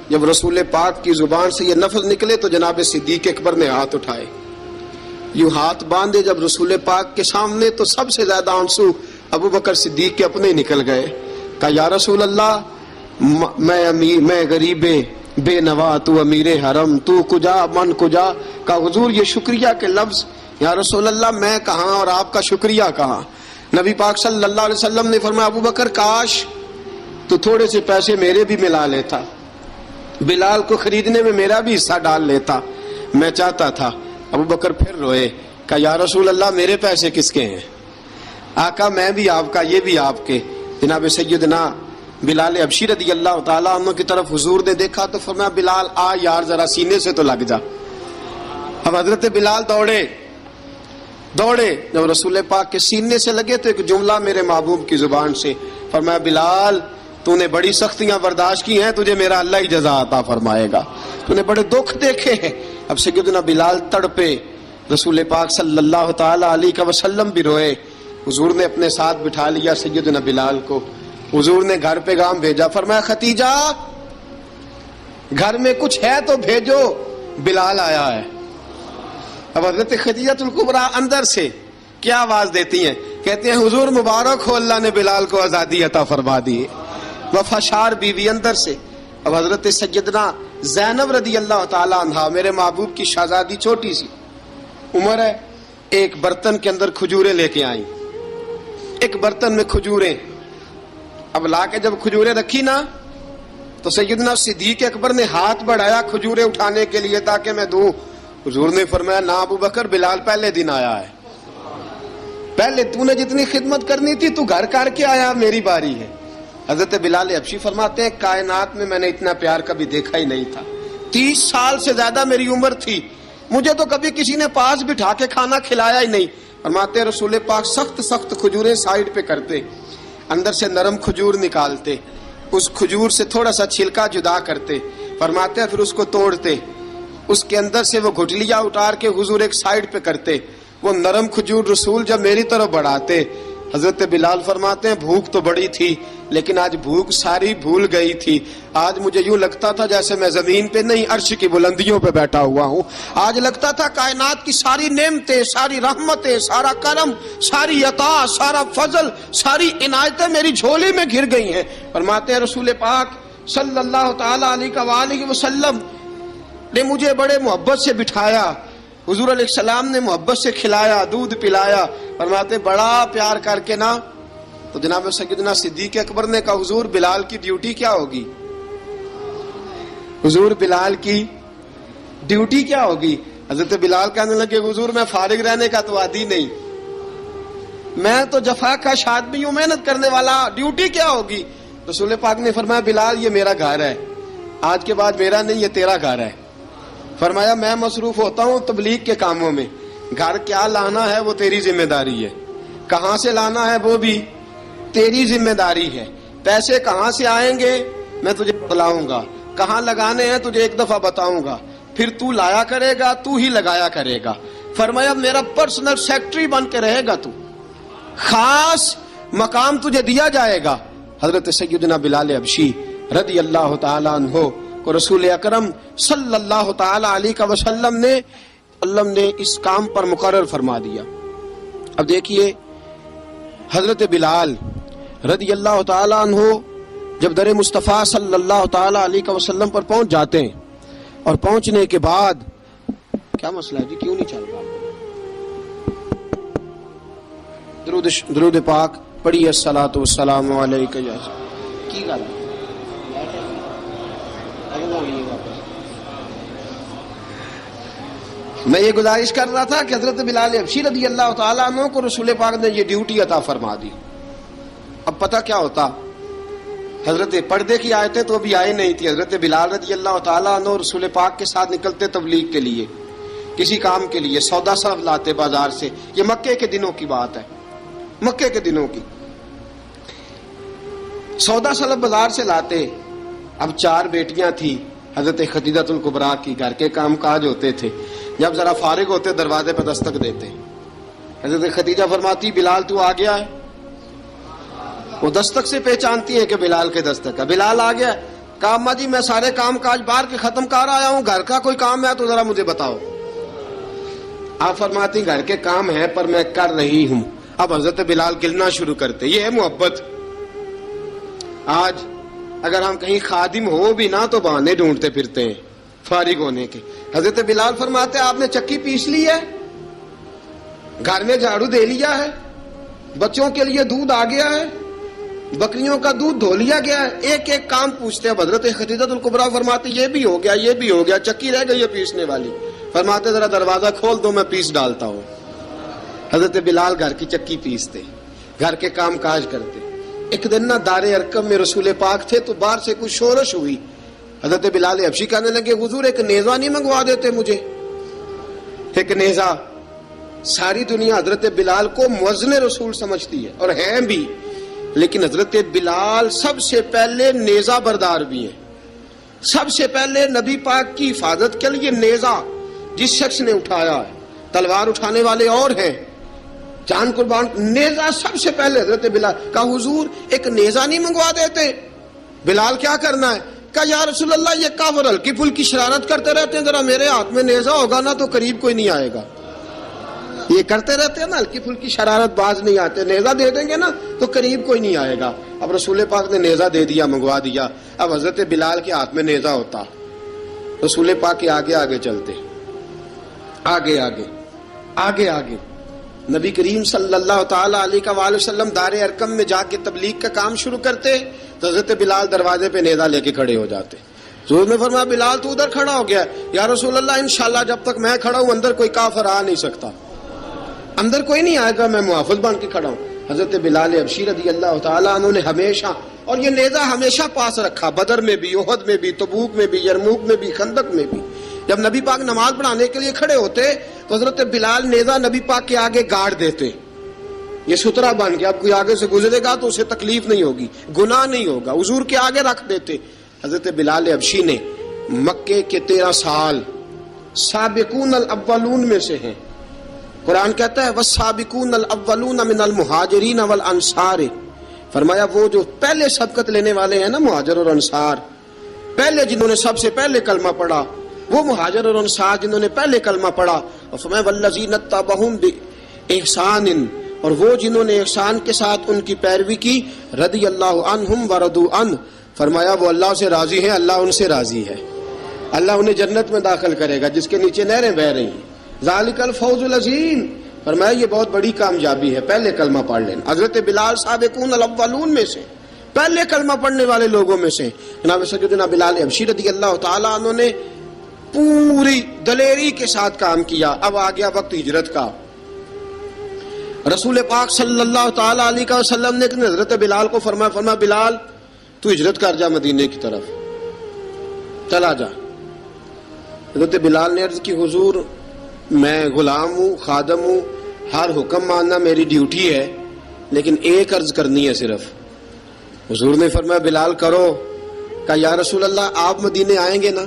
[SPEAKER 1] جب رسول پاک کی زبان سے یہ لفظ نکلے تو جناب صدیق اکبر نے ہاتھ اٹھائے، یوں ہاتھ باندھے جب رسول پاک کے سامنے تو سب سے زیادہ آنسو ابوبکر صدیق کے اپنے نکل گئے۔ کہا یا رسول اللہ میں غریب بے نوا، تو امیر حرم، تو کجا من کجا۔ کہا حضور یہ شکریہ کے لفظ، یا رسول اللہ میں کہاں اور آپ کا شکریہ کہاں۔ نبی پاک صلی اللہ علیہ وسلم نے فرمایا ابوبکر کاش تو تھوڑے سے پیسے میرے بھی ملا لیتا، بلال کو خریدنے میں میرا بھی حصہ ڈال لیتا، میں چاہتا تھا۔ ابوبکر پھر روئے، کہا یا رسول اللہ میرے پیسے کس کے ہیں؟ آقا میں بھی آپ کا، یہ بھی آپ کے۔ جناب سیدنا بلال حبشی رضی اللہ تعالیٰ عنہ کی طرف حضور نے دیکھا تو فرمایا بلال آ یار ذرا سینے سے تو لگ جا۔ اب حضرت بلال دوڑے، جب رسول پاک کے سینے سے لگے تو ایک جملہ میرے محبوب کی زبان سے، فرمایا بلال تو نے بڑی سختیاں برداشت کی ہیں، تجھے میرا اللہ ہی جزا عطا فرمائے گا، تو نے بڑے دکھ دیکھے ہیں۔ اب سیدنا بلال تڑپے، رسول پاک صلی اللہ تعالی علیہ وسلم بھی روئے۔ حضور نے اپنے ساتھ بٹھا لیا سیدنا بلال کو، حضور نے گھر پیغام بھیجا، فرمایا ختیجہ گھر میں کچھ ہے تو بھیجو، بلال آیا ہے۔ اب حضرت خدیجہ الکبریٰ اندر سے کیا آواز دیتی ہیں؟ کہتے ہیں حضور مبارک ہو، اللہ نے بلال کو آزادی عطا فرما دی۔ وفاشار بیوی اندر سے۔ اب حضرت سیدنا زینب رضی اللہ تعالی عنہا، میرے محبوب کی شہزادی، چھوٹی سی عمر ہے، ایک برتن کے اندر کھجوریں لے کے آئیں، ایک برتن میں کھجوریں۔ اب لا کے جب کھجوریں رکھی نا تو سیدنا صدیق اکبر نے ہاتھ بڑھایا کھجوریں اٹھانے کے لیے تاکہ میں دوں۔ حضور نے فرمایا نہ ابو بکر، بلال پہلے دن آیا ہے، پہلے تو نے جتنی خدمت کرنی تھی تو گھر کر کے آیا، میری باری ہے۔ حضرت بلال حبشی فرماتے ہیں کائنات میں نے اتنا پیار کبھی دیکھا ہی نہیں تھا۔ 30 سال سے زیادہ میری عمر تھی، مجھے تو کبھی کسی نے پاس بٹھا کے کھانا کھلایا ہی نہیں۔ فرماتے ہیں رسول پاک سخت سخت کھجوریں سائیڈ پہ کرتے، اندر سے نرم کھجور نکالتے، اس کھجور سے تھوڑا سا چھلکا جدا کرتے، فرماتے ہیں پھر اس کو توڑتے، اس کے اندر سے وہ گھٹلیاں اتار کے حضور ایک سائیڈ پہ کرتے، وہ نرم کھجور رسول جب میری طرف بڑھاتے، حضرت بلال فرماتے ہیں بھوک تو بڑی تھی لیکن آج بھوک ساری بھول گئی تھی۔ آج مجھے یوں لگتا تھا جیسے میں زمین پہ نہیں عرش کی بلندیوں پہ بیٹھا ہوا ہوں۔ آج لگتا تھا کائنات کی ساری نعمتیں، ساری رحمتیں، سارا کرم، ساری عطا، سارا فضل، ساری عنایتیں میری جھولی میں گر گئی ہیں۔ فرماتے ہیں رسول پاک صلی اللہ تعالی علیہ وآلہ وسلم نے مجھے بڑے محبت سے بٹھایا، حضور علیہ السلام نے محبت سے کھلایا، دودھ پلایا۔ فرماتے بڑا پیار کر کے نا تو جناب سیدنا صدیق اکبر نے کہا حضور بلال کی ڈیوٹی کیا ہوگی؟ حضور بلال کی ڈیوٹی کیا ہوگی؟ حضرت بلال کہنے لگے حضور میں فارغ رہنے کا تو عادی نہیں، میں تو جفا کا آدمی ہوں، محنت کرنے والا، ڈیوٹی کیا ہوگی؟ رسول پاک نے فرمایا بلال یہ میرا گھر ہے، آج کے بعد میرا نہیں یہ تیرا گھر ہے۔ فرمایا میں مصروف ہوتا ہوں تبلیغ کے کاموں میں، گھر کیا لانا ہے وہ تیری ذمہ داری ہے، کہاں سے لانا ہے وہ بھی تیری ذمہ داری ہے، پیسے کہاں سے آئیں گے میں تجھے بتلاؤں گا، کہاں لگانے ہیں تجھے ایک دفعہ بتاؤں گا، پھر تو لایا کرے گا، تو ہی لگایا کرے گا۔ فرمایا میرا پرسنل سیکٹری بن کے رہے گا، تو خاص مقام تجھے دیا جائے گا۔ حضرت سیدنا بلال حبشی رضی اللہ تعالی عنہ کو رسول اکرم صلی اللہ تعالی علیہ وسلم نے اس کام پر مقرر فرما دیا۔ اب دیکھیے حضرت بلال رضی اللہ تعالی عنہ جب در مصطفیٰ صلی اللہ تعالی علیہ وسلم پر پہنچ جاتے ہیں، اور پہنچنے کے بعد کیا مسئلہ ہے جی، کیوں نہیں چل رہا؟ درود پاک پڑھیے الصلاۃ والسلام علیک یا کی گل میں یہ گزارش کر رہا تھا کہ حضرت بلال حبشی رضی اللہ تعالیٰ عنہ کو رسول پاک نے یہ ڈیوٹی عطا فرما دی۔ اب پتہ کیا ہوتا، حضرت پردے کی آیتیں تو ابھی آئے نہیں تھی، حضرت بلال رضی اللہ تعالیٰ عنہ رسول پاک کے ساتھ نکلتے تبلیغ کے لیے، کسی کام کے لیے، سودا سلف لاتے بازار سے، یہ مکے کے دنوں کی بات ہے، مکے کے دنوں کی سودا سلف بازار سے لاتے۔ اب 4 بیٹیاں تھیں حضرت خدیجہ الکبریٰ کی، گھر کے کام کاج ہوتے تھے، جب ذرا فارغ ہوتے دروازے پہ دستک دیتے، حضرت خدیجہ فرماتی بلال تو آ گیا ہے، وہ دستک سے پہچانتی ہیں کہ بلال کے دستک ہے، بلال آ گیا۔ کہا اماں جی میں سارے کام کاج باہر کے ختم کر آیا ہوں، گھر کا کوئی کام ہے تو ذرا مجھے بتاؤ۔ آپ فرماتی گھر کے کام ہیں پر میں کر رہی ہوں۔ اب حضرت بلال گلنا شروع کرتے، یہ ہے محبت۔ آج اگر ہم کہیں خادم ہو بھی نہ تو بہانے ڈھونڈتے پھرتے ہیں فارغ ہونے کے۔ حضرت بلال فرماتے آپ نے چکی پیس لی ہے، گھر میں جھاڑو دے لیا ہے، بچوں کے لیے دودھ آ گیا ہے، بکریوں کا دودھ دھو لیا گیا ہے، ایک ایک کام پوچھتے ہیں۔ حضرت خدیجہ الکبریٰ فرماتے یہ بھی ہو گیا، یہ بھی ہو گیا، چکی رہ گئی ہے پیسنے والی۔ فرماتے ذرا دروازہ کھول دو میں پیس ڈالتا ہوں۔ حضرت بلال گھر کی چکی پیستے، گھر کے کام کاج کرتے۔ ایک دن نہ دار ارقم میں رسول پاک تھے تو باہر سے کچھ شورش ہوئی، حضرت بلال حبشی کہنے لگے حضور ایک نیزہ نہیں منگوا دیتے مجھے؟ ایک نیزہ۔ ساری دنیا حضرت بلال کو مؤذن رسول سمجھتی ہے اور ہیں بھی، لیکن حضرت بلال سب سے پہلے نیزہ بردار بھی ہیں۔ سب سے پہلے نبی پاک کی حفاظت کے لیے نیزہ جس شخص نے اٹھایا ہے، تلوار اٹھانے والے اور ہیں، جان قربان، نیزہ سب سے پہلے حضرت بلال۔ کہا حضور ایک نیزہ نہیں منگوا دیتے؟ بلال کیا کرنا ہے؟ کہا یا رسول اللہ یہ کافر ہلکی پھلکی شرارت کرتے رہتے ہیں، ذرا میرے ہاتھ میں نیزہ ہوگا نا تو قریب کوئی نہیں آئے گا. یہ کرتے رہتے ہیں نا ہلکی پھلکی شرارت، باز نہیں آتے، نیزہ دے دیں گے نا تو قریب کوئی نہیں آئے گا. اب رسول پاک نے نیزہ دے دیا، منگوا دیا. اب حضرت بلال کے ہاتھ میں نیزہ ہوتا، رسول پاک کے آگے آگے چلتے، آگے آگے آگے آگے. نبی کریم صلی اللہ تعالی علیہ وآلہ وسلم دار ارقم میں جا کے تبلیغ کا کام شروع کرتے تو حضرت بلال دروازے پہ نیزہ لے کے کھڑے ہو جاتے. حضور نے فرمایا بلال تو ادھر کھڑا ہو گیا. یا رسول اللہ انشاءاللہ جب تک میں کھڑا ہوں اندر کوئی کافر آ نہیں سکتا، اندر کوئی نہیں آئے گا، میں محافظ بن کے کھڑا ہوں. حضرت بلال حبشی رضی اللہ تعالیٰ عنہ نے ہمیشہ، اور یہ نیزہ ہمیشہ پاس رکھا، بدر میں بھی، احد میں بھی، تبوک میں بھی، یرموک میں بھی، خندق میں بھی. جب نبی پاک نماز پڑھانے کے لیے کھڑے ہوتے تو حضرت بلال نیزہ نبی پاک کے آگے گاڑ دیتے. یہ سترا بن گیا، اب کوئی آگے سے گزرے گا تو اسے تکلیف نہیں ہوگی، گناہ نہیں ہوگا، حضور کے آگے رکھ دیتے. حضرت بلال حبشی نے مکے کے 13 سال سابقون الاولون میں سے ہیں. قرآن کہتا ہے والسابقون الاولون من المہاجرین والانصار، فرمایا وہ جو پہلے سبقت لینے والے ہیں نا مہاجر اور انصار، پہلے جنہوں نے سب سے پہلے کلمہ پڑھا وہ مہاجر اور انصار جنہوں نے پہلے کلمہ پڑھا. اور فرمایا والذین اتبعوہم باحسان، اور وہ جنہوں نے احسان کے ساتھ ان کی پیروی کی، رضی اللہ عنہم ورضوا عنہ، فرمایا وہ اللہ سے راضی ہیں، اللہ ان سے راضی ہے، اللہ انہیں جنت میں داخل کرے گا جس کے نیچے نہریں بہ رہی ہیں. ذالک الفوز العظیم، فرمایا یہ بہت بڑی کامیابی ہے پہلے کلمہ پڑھ لینا. حضرت بلال سابقون الاولون میں سے، پہلے کلمہ پڑھنے والے لوگوں میں سے. جناب سیدنا بلال حبشی رضی اللہ تعالیٰ عنہ نے پوری دلیری کے ساتھ کام کیا. اب آ گیا وقت ہجرت کا. رسول پاک صلی اللہ تعالیٰ علیہ وسلم نے حضرت بلال کو فرمایا بلال تو ہجرت کر جا مدینے کی طرف، چلا جا. حضرت بلال نے عرض کی حضور میں غلام ہوں، خادم ہوں، ہر حکم ماننا میری ڈیوٹی ہے، لیکن ایک عرض کرنی ہے صرف. حضور نے فرمایا بلال کرو. کہا یا رسول اللہ آپ مدینے آئیں گے نا،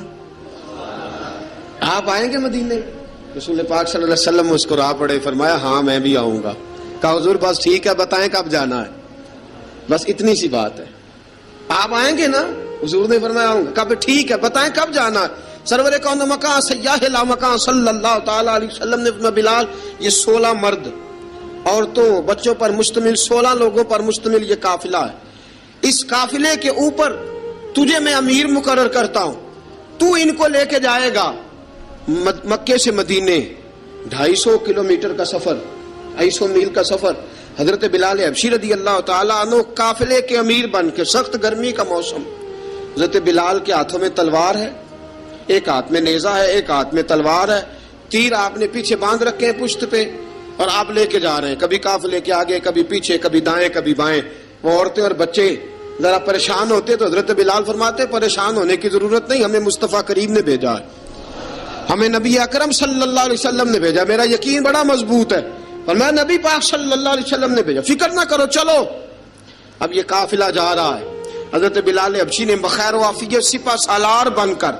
[SPEAKER 1] آپ آئیں گے مدینے؟ رسول پاک صلی اللہ علیہ وسلم مسکرا پڑے، فرمایا ہاں میں بھی آؤں گا. کہا حضور بس ٹھیک ہے، بتائیں کب جانا ہے، بس اتنی سی بات ہے. آپ آئیں گے نا؟ حضور نے فرمایا آؤں گا. کہا ٹھیک ہے، بتائیں کب جانا ہے. سرور کون مکان سیاح لا مکان صلی اللہ تعالی علیہ وسلم نے فرمایا بلال یہ 16 مرد عورتوں بچوں پر مشتمل، 16 لوگوں پر مشتمل یہ قافلہ ہے. اس قافلے کے اوپر تجھے میں امیر مقرر کرتا ہوں، تو ان کو لے کے جائے گا مکے سے مدینے. 250 کلومیٹر کا سفر، 250 میل کا سفر. حضرت بلال حبشی رضی اللہ تعالیٰ عنہ قافلے کے امیر بن کے، سخت گرمی کا موسم، حضرت بلال کے ہاتھوں میں تلوار ہے، ایک ہاتھ میں نیزہ ہے، ایک ہاتھ میں تلوار ہے. تیر آپ نے پیچھے باندھ رکھے ہیں پشت پہ، اور آپ لے کے جا رہے ہیں، کبھی قافلے کے آگے، کبھی پیچھے، کبھی دائیں کبھی بائیں. وہ عورتیں اور بچے ذرا پریشان ہوتے تو حضرت بلال فرماتے پریشان ہونے کی ضرورت نہیں، ہمیں مصطفیٰ کریم نے بھیجا ہے، ہمیں نبی اکرم صلی اللہ علیہ وسلم نے بھیجا. میرا یقین بڑا مضبوط ہے، اور میں نبی پاک صلی اللہ علیہ وسلم نے بھیجا، فکر نہ کرو چلو. اب یہ قافلہ جا رہا ہے. حضرت بلال حبشی نے بخیر و عافیت سپہ سالار بن کر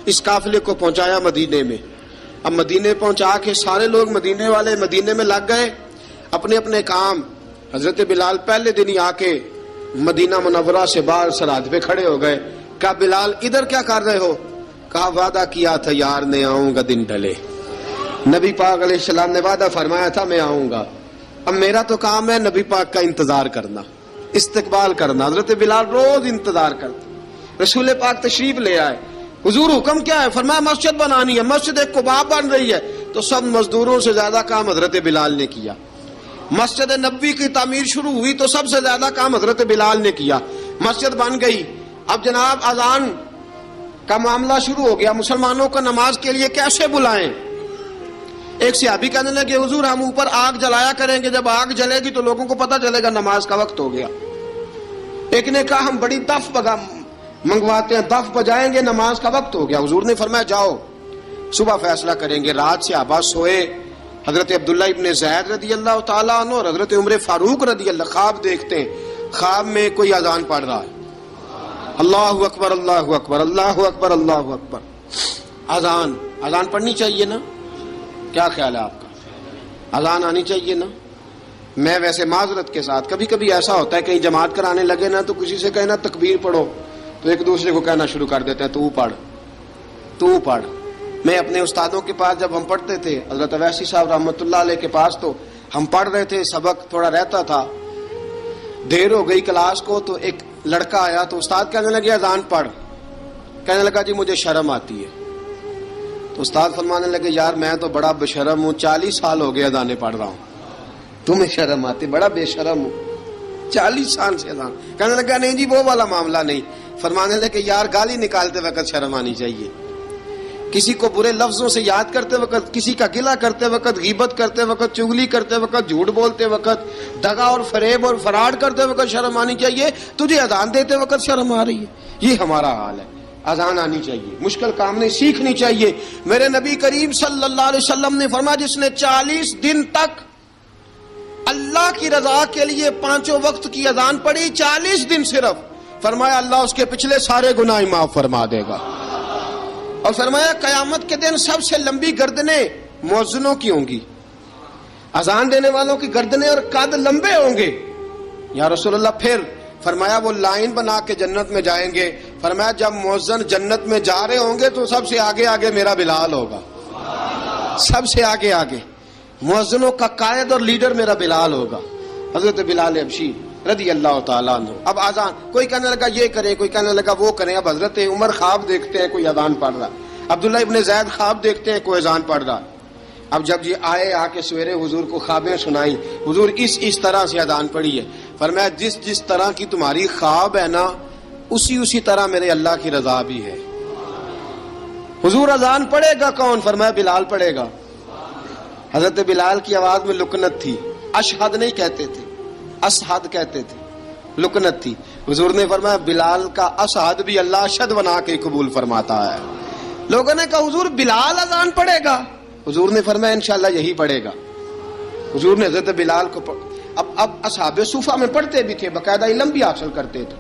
[SPEAKER 1] اس قافلے کو پہنچایا مدینے میں. اب مدینے پہنچا کے سارے لوگ مدینے والے مدینے میں لگ گئے اپنے اپنے کام. حضرت بلال پہلے دن ہی آ کے مدینہ منورہ سے باہر سرحد پہ کھڑے ہو گئے. کہا بلال ادھر کیا کر رہے ہو؟ کہا وعدہ کیا تھا یار نے آؤں گا دن ڈھلے. نبی پاک علیہ السلام نے وعدہ فرمایا تھا میں آؤں گا. اب میرا تو کام ہے نبی پاک کا انتظار کرنا، استقبال کرنا. حضرت بلال روز انتظار کرتے. رسول پاک تشریف لے آئے. حضور حکم کیا ہے؟ فرمایا مسجد بنانی ہے. مسجد قباء بن رہی ہے. تو سب مزدوروں سے زیادہ کام حضرت بلال نے کیا. مسجد نبوی کی تعمیر شروع ہوئی تو سب سے زیادہ کام حضرت بلال نے کیا. مسجد بن گئی. اب جناب اذان کا معاملہ شروع ہو گیا، مسلمانوں کو نماز کے لیے کیسے بلائیں؟ ایک صحابی کہنے لگے حضور ہم اوپر آگ جلایا کریں گے، جب آگ جلے گی تو لوگوں کو پتہ چلے گا نماز کا وقت ہو گیا. ایک نے کہا ہم بڑی دف منگواتے ہیں، دف بجائیں گے، نماز کا وقت ہو گیا. حضور نے فرمایا جاؤ صبح فیصلہ کریں گے. رات سے صحابہ سوئے. حضرت عبداللہ ابن زید رضی اللہ تعالیٰ عنہ اور حضرت عمر فاروق رضی اللہ خواب دیکھتے ہیں. خواب میں کوئی اذان پڑھ رہا ہے، اللہ اکبر اللہ اکبر اللہ اکبر اللہ اکبر. اذان پڑھنی چاہیے نا؟ کیا خیال ہے آپ کا؟ اذان آنی چاہیے نا؟ میں ویسے معذرت کے ساتھ کبھی کبھی ایسا ہوتا ہے کہیں جماعت کرانے لگے نا تو کسی سے کہنا تکبیر پڑھو، تو ایک دوسرے کو کہنا شروع کر دیتے ہیں تو پڑھ تو پڑھ. میں اپنے استادوں کے پاس جب ہم پڑھتے تھے حضرت اویسی صاحب رحمۃ اللہ علیہ کے پاس، تو ہم پڑھ رہے تھے، سبق تھوڑا رہتا تھا، دیر ہو گئی کلاس کو، تو ایک لڑکا آیا تو استاد کہنے لگے اذان پڑھ. کہنے لگا جی مجھے شرم آتی ہے. تو استاد فرمانے لگے یار میں تو بڑا بشرم ہوں، 40 سال ہو گئے اذانیں پڑھ رہا ہوں، تمہیں شرم آتی؟ بڑا بے شرم ہوں، 40 سال سے اذان. کہنے لگا نہیں جی وہ والا معاملہ نہیں. فرمانے لگے یار گالی نکالتے وقت شرم آنی چاہیے، کسی کو برے لفظوں سے یاد کرتے وقت، کسی کا گلہ کرتے وقت، غیبت کرتے وقت، چغلی کرتے وقت، جھوٹ بولتے وقت، دغا اور فریب اور فراڈ کرتے وقت شرم آنی چاہیے. تجھے اذان دیتے وقت شرم آ رہی ہے. یہ ہمارا حال ہے. اذان آنی چاہیے، مشکل کام نہیں، سیکھنی چاہیے. میرے نبی کریم صلی اللہ علیہ وسلم نے فرمایا جس نے 40 دن تک اللہ کی رضا کے لیے 5 وقت کی اذان پڑھی، 40 دن صرف، فرمایا اللہ اس کے پچھلے سارے گناہ معاف فرما دے گا. اور فرمایا قیامت کے دن سب سے لمبی گردنیں مؤذنوں کی ہوں گی، اذان دینے والوں کی گردنیں اور قد لمبے ہوں گے. یا رسول اللہ پھر؟ فرمایا وہ لائن بنا کے جنت میں جائیں گے. فرمایا جب مؤذن جنت میں جا رہے ہوں گے تو سب سے آگے آگے میرا بلال ہوگا، سب سے آگے آگے مؤذنوں کا قائد اور لیڈر میرا بلال ہوگا، حضرت بلال حبشی رضی اللہ تعالیٰ عنہ. اب اذان کوئی کہنے لگا یہ کرے، کوئی کہنے لگا وہ کرے. اب حضرت عمر خواب دیکھتے ہیں کوئی اذان پڑھ رہا، عبداللہ ابن زید خواب دیکھتے ہیں کوئی اذان پڑھ رہا. اب جب یہ آئے آ کے سویرے حضور کو خوابیں سنائیں، حضور اس طرح سے اذان پڑھی ہے. فرمایا جس طرح کی تمہاری خواب ہے نا اسی طرح میرے اللہ کی رضا بھی ہے. حضور اذان پڑھے گا کون؟ فرمایا بلال پڑھے گا. حضرت بلال کی آواز میں لکنت تھی، اشہد نہیں کہتے تھے، اشہد کہتے تھے، لکنت تھی. حضور نے فرمایا بلال کا اشہد بھی اللہ اشہد بنا کے قبول فرماتا ہے. لوگوں نے کہا حضور بلال اذان پڑھے گا؟ حضور نے فرمایا انشاءاللہ یہی پڑھے گا. حضور نے حضرت بلال کو اب اصحاب صوفہ میں پڑھتے بھی تھے، باقاعدہ علم بھی حاصل کرتے تھے،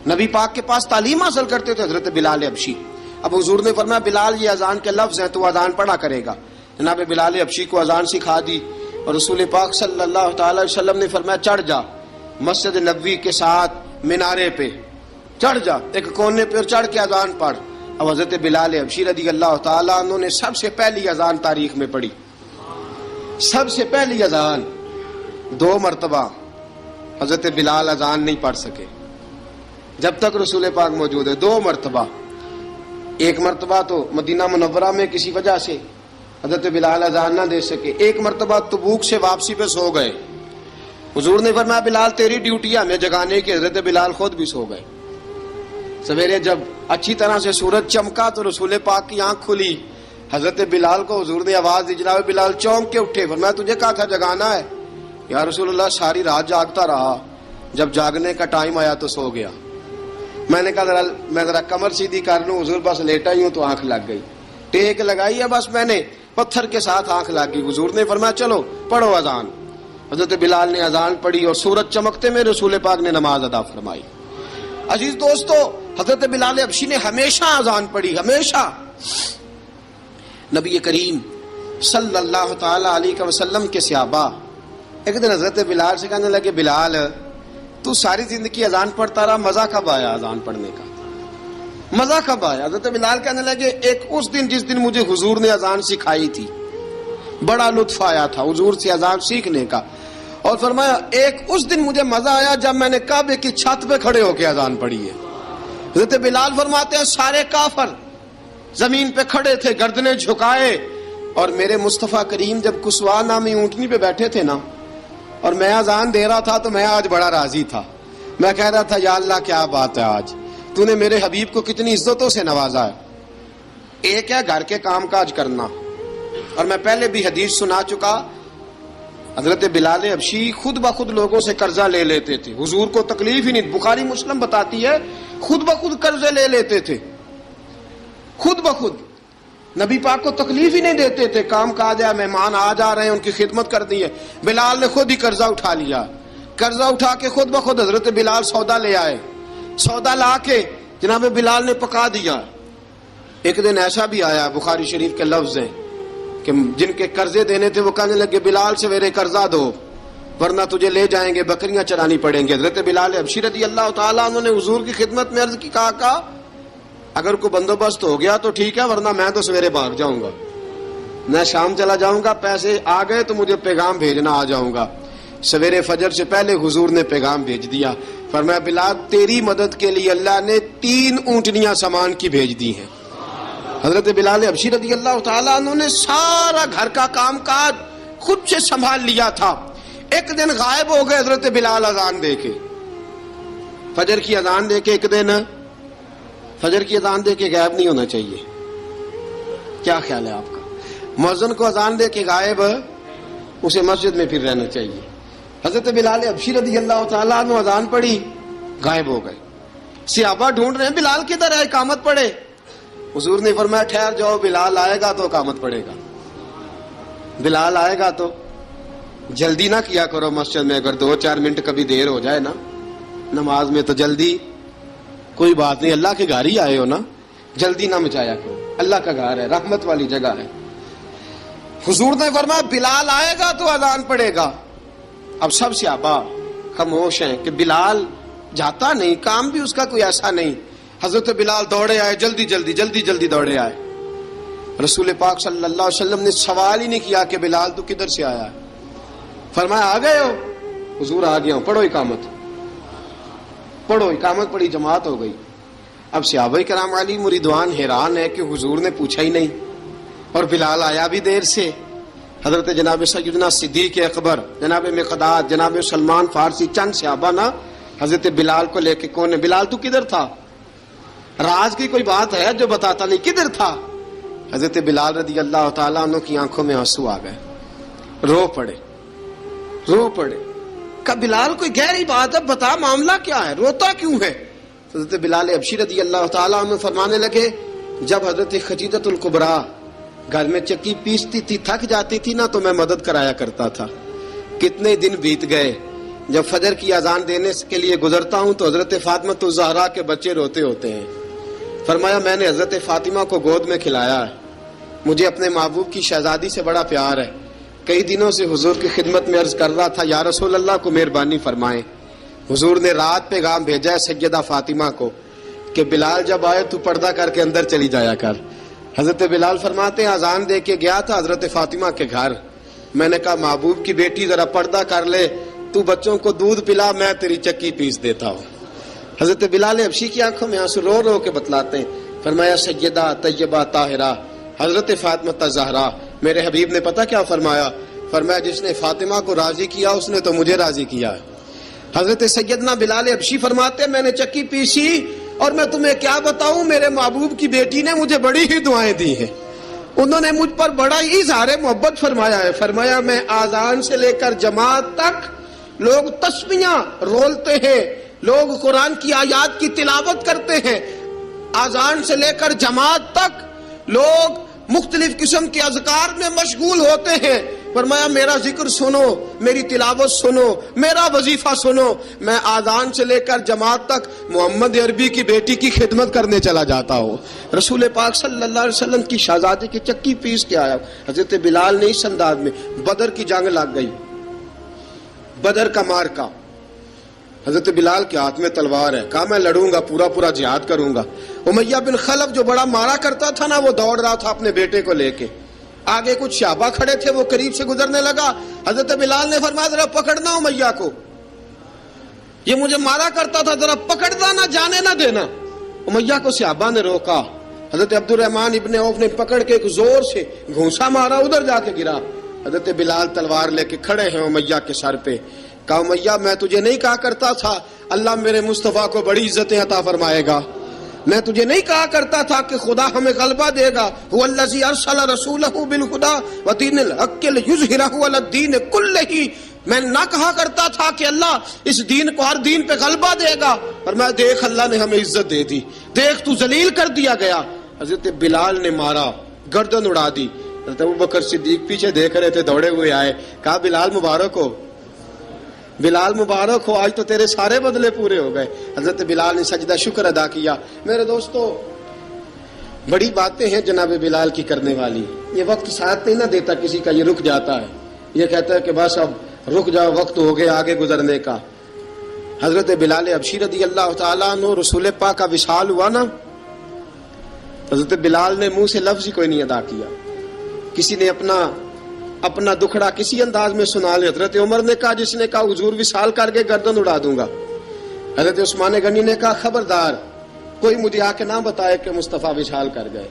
[SPEAKER 1] نبی پاک کے پاس تعلیم حاصل کرتے تھے حضرت بلال حبشی. اب حضور نے فرمایا بلال یہ اذان کے لفظ ہیں تو اذان پڑھا کرے گا. جناب بلال حبشی کو اذان سکھا دی اور رسول پاک صلی اللہ تعالی وسلم نے فرمایا چڑھ جا مسجد نبوی کے ساتھ مینارے پہ، چڑھ جا ایک کونے پہ اور چڑھ کے اذان پڑھ. اب حضرت بلال حبشی رضی اللہ تعالیٰ عنہ نے سب سے پہلی اذان تاریخ میں پڑھی، سب سے پہلی اذان. 2 مرتبہ حضرت بلال اذان نہیں پڑھ سکے جب تک رسول پاک موجود ہے. 2 مرتبہ، ایک مرتبہ تو مدینہ منورہ میں کسی وجہ سے حضرت بلال اذان نہ دے سکے، ایک مرتبہ تبوک سے واپسی پہ سو گئے. حضور نے فرمایا بلال تیری ڈیوٹی ہے ہمیں جگانے کی. حضرت بلال خود بھی سو گئے. سویرے جب اچھی طرح سے سورج چمکا تو رسول پاک کی آنکھ کھلی. حضرت بلال کو حضور نے آواز دی، جناب بلال چونک کے اٹھے. فرمایا تجھے کہا تھا جگانا ہے. یا رسول اللہ ساری رات جاگتا رہا، جب جاگنے کا ٹائم آیا تو سو گیا. میں نے کہا میں ذرا کمر سیدھی کر لوں. حضور بس لیٹا ہی ہوں تو آنکھ لگ گئی، ٹیک لگائی ہے بس میں نے، پتھر کے ساتھ آنکھ لگ گئی. حضور نے فرمایا چلو پڑھو اذان. حضرت بلال نے اذان پڑھی اور سورج چمکتے میں رسول پاک نے نماز ادا فرمائی. عزیز دوستو حضرت بلال حبشی نے ہمیشہ اذان پڑھی، ہمیشہ. نبی کریم صلی اللہ تعالی علیہ وسلم کے صحابہ ایک دن حضرت بلال سے کہنے لگے بلال تو ساری زندگی اذان پڑھتا رہا، مزہ کب آیا اذان پڑھنے کا؟ مزہ کب آیا؟ حضرت بلال کہنے لگے ایک اس دن جس دن مجھے حضور نے اذان سکھائی تھی، بڑا لطف آیا تھا حضور سے اذان سیکھنے کا. اور فرمایا ایک اس دن مجھے مزہ آیا جب میں نے کعبے کی چھت پہ کھڑے ہو کے اذان پڑھی ہے. حضرت بلال فرماتے ہیں سارے کافر زمین پہ کھڑے تھے گردنیں جھکائے، اور میرے مصطفیٰ کریم جب کسوا نامی اونٹنی پہ بیٹھے تھے نا اور میں اذان دے رہا تھا تو میں آج بڑا راضی تھا. میں کہہ رہا تھا یا اللہ کیا بات ہے، آج تو نے میرے حبیب کو کتنی عزتوں سے نوازا ہے. ایک ہے گھر کے کام کاج کرنا، اور میں پہلے بھی حدیث سنا چکا، حضرت بلال حبشی خود بخود لوگوں سے قرضہ لے لیتے تھے، حضور کو تکلیف ہی نہیں. بخاری مسلم بتاتی ہے خود بخود قرضے لے لیتے تھے، خود بخود نبی پاک کو تکلیف ہی نہیں دیتے تھے. کام کاج ہے، مہمان آ جا رہے ہیں ان کی خدمت کر دی ہے. بلال نے خود ہی قرضہ اٹھا لیا، قرضہ اٹھا کے خود بخود حضرت بلال سودا لے آئے، سودا لا کے جناب بلال نے پکا دیا. ایک دن ایسا بھی آیا بخاری شریف کے لفظ ہیں کہ جن کے قرضے دینے تھے وہ کہنے لگے بلال سویرے قرضہ دو. ورنہ تجھے لے جائیں گے، بکریاں چرانی پڑیں گے۔ حضرت بلال حبشی رضی اللہ تعالیٰ عنہ نے حضور کی خدمت میں عرض کی، کہا اگر کوئی بندوبست ہو گیا تو ٹھیک ہے، ورنہ میں تو سویرے بھاگ جاؤں گا، میں شام چلا جاؤں گا، پیسے آ گئے تو مجھے پیغام بھیجنا، آ جاؤں گا۔ سویرے فجر سے پہلے حضور نے پیغام بھیج دیا، فرمایا بلال تیری مدد کے لیے اللہ نے 3 اونٹنیاں سامان کی بھیج دی ہیں۔ حضرت بلال حبشی رضی اللہ تعالیٰ عنہ نے سارا گھر کا کام کاج خود سے سنبھال لیا تھا۔ ایک دن غائب ہو گئے حضرت بلال اذان دے کے، فجر کی اذان دے کے، ایک دن فجر کی اذان دے کے غائب نہیں ہونا چاہیے، کیا خیال ہے آپ کا؟ مؤذن کو اذان دے کے غائب، اسے مسجد میں پھر رہنا چاہیے۔ حضرت بلال حبشی رضی اللہ تعالیٰ عنہ اذان پڑھی، غائب ہو گئے۔ صحابہ ڈھونڈ رہے ہیں بلال کدھر ہے، اقامت پڑھے۔ حضور نے فرمایا ٹھہر جاؤ، بلال آئے گا تو اقامت پڑھے گا، بلال آئے گا تو جلدی نہ کیا کرو مسجد میں، اگر 2-4 منٹ کبھی دیر ہو جائے نا نماز میں تو جلدی کوئی بات نہیں، اللہ کے گھر ہی آئے ہو نا، جلدی نہ مچایا کرو، اللہ کا گھر ہے، رحمت والی جگہ ہے۔ حضور نے فرمایا بلال آئے گا تو اذان پڑے گا۔ اب سب صحابہ خاموش ہیں کہ بلال جاتا نہیں، کام بھی اس کا کوئی ایسا نہیں۔ حضرت بلال دوڑے آئے، جلدی دوڑے آئے۔ رسول پاک صلی اللہ علیہ وسلم نے سوال ہی نہیں کیا کہ بلال تو کدھر سے آیا ہے، فرمایا آ گئے ہو؟ حضور آ گیا ہوں، پڑھو اقامت پڑھی، جماعت ہو گئی۔ اب صحابہ کرام علی مریدوان حیران ہے کہ حضور نے پوچھا ہی نہیں اور بلال آیا بھی دیر سے۔ حضرت جناب سیدنا صدیق اکبر، جناب مقداد، جناب سلمان فارسی، چند صحابہ نا حضرت بلال کو لے کے، کون ہے بلال تو کدھر تھا؟ راز کی کوئی بات ہے جو بتاتا نہیں، کدھر تھا؟ حضرت بلال رضی اللہ تعالیٰ عنہ کی آنکھوں میں آنسو آ گئے، رو پڑے۔ کہ بلال کوئی گہری بات ہے، بتا معاملہ کیا ہے، روتا کیوں ہے؟ حضرت بلال حبشی رضی اللہ تعالیٰ عنہ فرمانے لگے، جب حضرت خدیجہ الکبریٰ گھر میں چکی پیستی تھی، تھک جاتی تھی نا، تو میں مدد کرایا کرتا تھا۔ کتنے دن بیت گئے، جب فجر کی اذان دینے کے لیے گزرتا ہوں تو حضرت فاطمہ الزہرا کے بچے روتے ہوتے ہیں۔ فرمایا میں نے حضرت فاطمہ کو گود میں کھلایا ہے، مجھے اپنے محبوب کی شہزادی سے بڑا پیار ہے۔ کئی دنوں سے حضور کی خدمت میں عرض کر رہا تھا یا رسول اللہ کو مہربانی فرمائیں۔ حضور نے رات پیغام بھیجا ہے سیدہ فاطمہ کو کہ بلال جب آئے تو پردہ کر کے اندر چلی جایا کر۔ حضرت بلال فرماتے ہیں اذان دے کے گیا تھا حضرت فاطمہ کے گھر، میں نے کہا محبوب کی بیٹی ذرا پردہ کر لے، تو بچوں کو دودھ پلا، میں تیری چکی پیس دیتا ہوں۔ حضرت بلال حبشی کی آنکھوں میں آنسو رو رو کے بتلاتے ہیں، فرمایا سیدہ طیبہ طاہرہ حضرت فاطمہ الزہرا، میرے حبیب نے پتہ کیا فرمایا؟ فرمایا جس نے فاطمہ کو راضی کیا اس نے تو مجھے راضی کیا ہے۔ حضرت سیدنا بلال حبشی فرماتے ہیں میں نے چکی پیسی اور میں تمہیں کیا بتاؤں، میرے محبوب کی بیٹی نے مجھے بڑی ہی دعائیں دی ہیں، انہوں نے مجھ پر بڑا ہی اظہار محبت فرمایا ہے۔ فرمایا میں آذان سے لے کر جماعت تک لوگ تسبیحاں رولتے ہیں، لوگ قرآن کی آیات کی تلاوت کرتے ہیں، آذان سے لے کر جماعت تک لوگ مختلف قسم کے اذکار میں مشغول ہوتے ہیں۔ فرمایا میرا ذکر سنو، میری تلاوت سنو، میرا وظیفہ سنو، میں آذان سے لے کر جماعت تک محمد عربی کی بیٹی کی خدمت کرنے چلا جاتا ہوں۔ رسول پاک صلی اللہ علیہ وسلم کی شہزادی کی چکی پیس کے آیا۔ حضرت بلال نے اس انداز میں، بدر کی جنگ لگ گئی، بدر کا مارکا، حضرت بلال کے ہاتھ میں تلوار ہے، کہا میں لڑوں گا، پورا جہاد کروں گا۔ امیہ بن خلف جو بڑا مارا کرتا تھا نا، وہ دوڑ رہا تھا اپنے بیٹے کو لے کے، آگے کچھ صحابہ کھڑے تھے، وہ قریب سے گزرنے لگا، حضرت بلال نے فرمایا ذرا پکڑنا امیہ کو، یہ مجھے مارا کرتا تھا، ذرا پکڑنا، نہ جانے نہ دینا۔ امیہ کو صحابہ نے روکا، حضرت عبد الرحمن ابن عوف نے پکڑ کے ایک زور سے گھونسا مارا، ادھر جا کے گرا۔ حضرت بلال تلوار لے کے کھڑے ہیں امیہ کے سر پہ۔ کہا امیہ میں تجھے نہیں کہا کرتا تھا اللہ میرے مصطفیٰ کو بڑی عزتیں عطا فرمائے گا؟ میں تجھے نہیں کہا کرتا تھا کہ خدا ہمیں غلبہ دے گا؟ هو الذی ارسل رسولہ بالہدی ودین الحق لیظہرہ علی الدین کلہ، میں نہ کہا کرتا تھا کہ اللہ اس دین کو ہر دین پہ غلبہ دے گا، اور میں دیکھ اللہ نے ہمیں عزت دے دی، دیکھ تو ذلیل کر دیا گیا۔ حضرت بلال نے مارا، گردن اڑا دی۔ حضرت ابوبکر صدیق پیچھے دیکھ رہے تھے، دوڑے ہوئے آئے، کہا بلال مبارک ہو، بلال مبارک ہو، آج تو تیرے سارے بدلے پورے ہو گئے۔ حضرت بلال نے سجدہ شکر ادا کیا۔ میرے دوستو بڑی باتیں ہیں جناب بلال کی کرنے والی، یہ وقت ساتھ نہیں نہ دیتا کسی کا، یہ رک جاتا ہے، یہ کہتا ہے کہ بس اب رک جاؤ وقت ہو گیا آگے گزرنے کا. حضرت بلال حبشی رضی اللہ تعالیٰ عنہ رسول پاک کا وصال ہوا نا، حضرت بلال نے منہ سے لفظ ہی کوئی نہیں ادا کیا. کسی نے اپنا دکھڑا کسی انداز میں سنا لیا. حضرت عمر نے کہا، جس نے کہا حضور وصال کر کے گردن اڑا دوں گا. حضرت عثمان غنی نے کہا خبردار کوئی مجھے آ کے نہ بتائے کہ مصطفیٰ وصال کر گئے.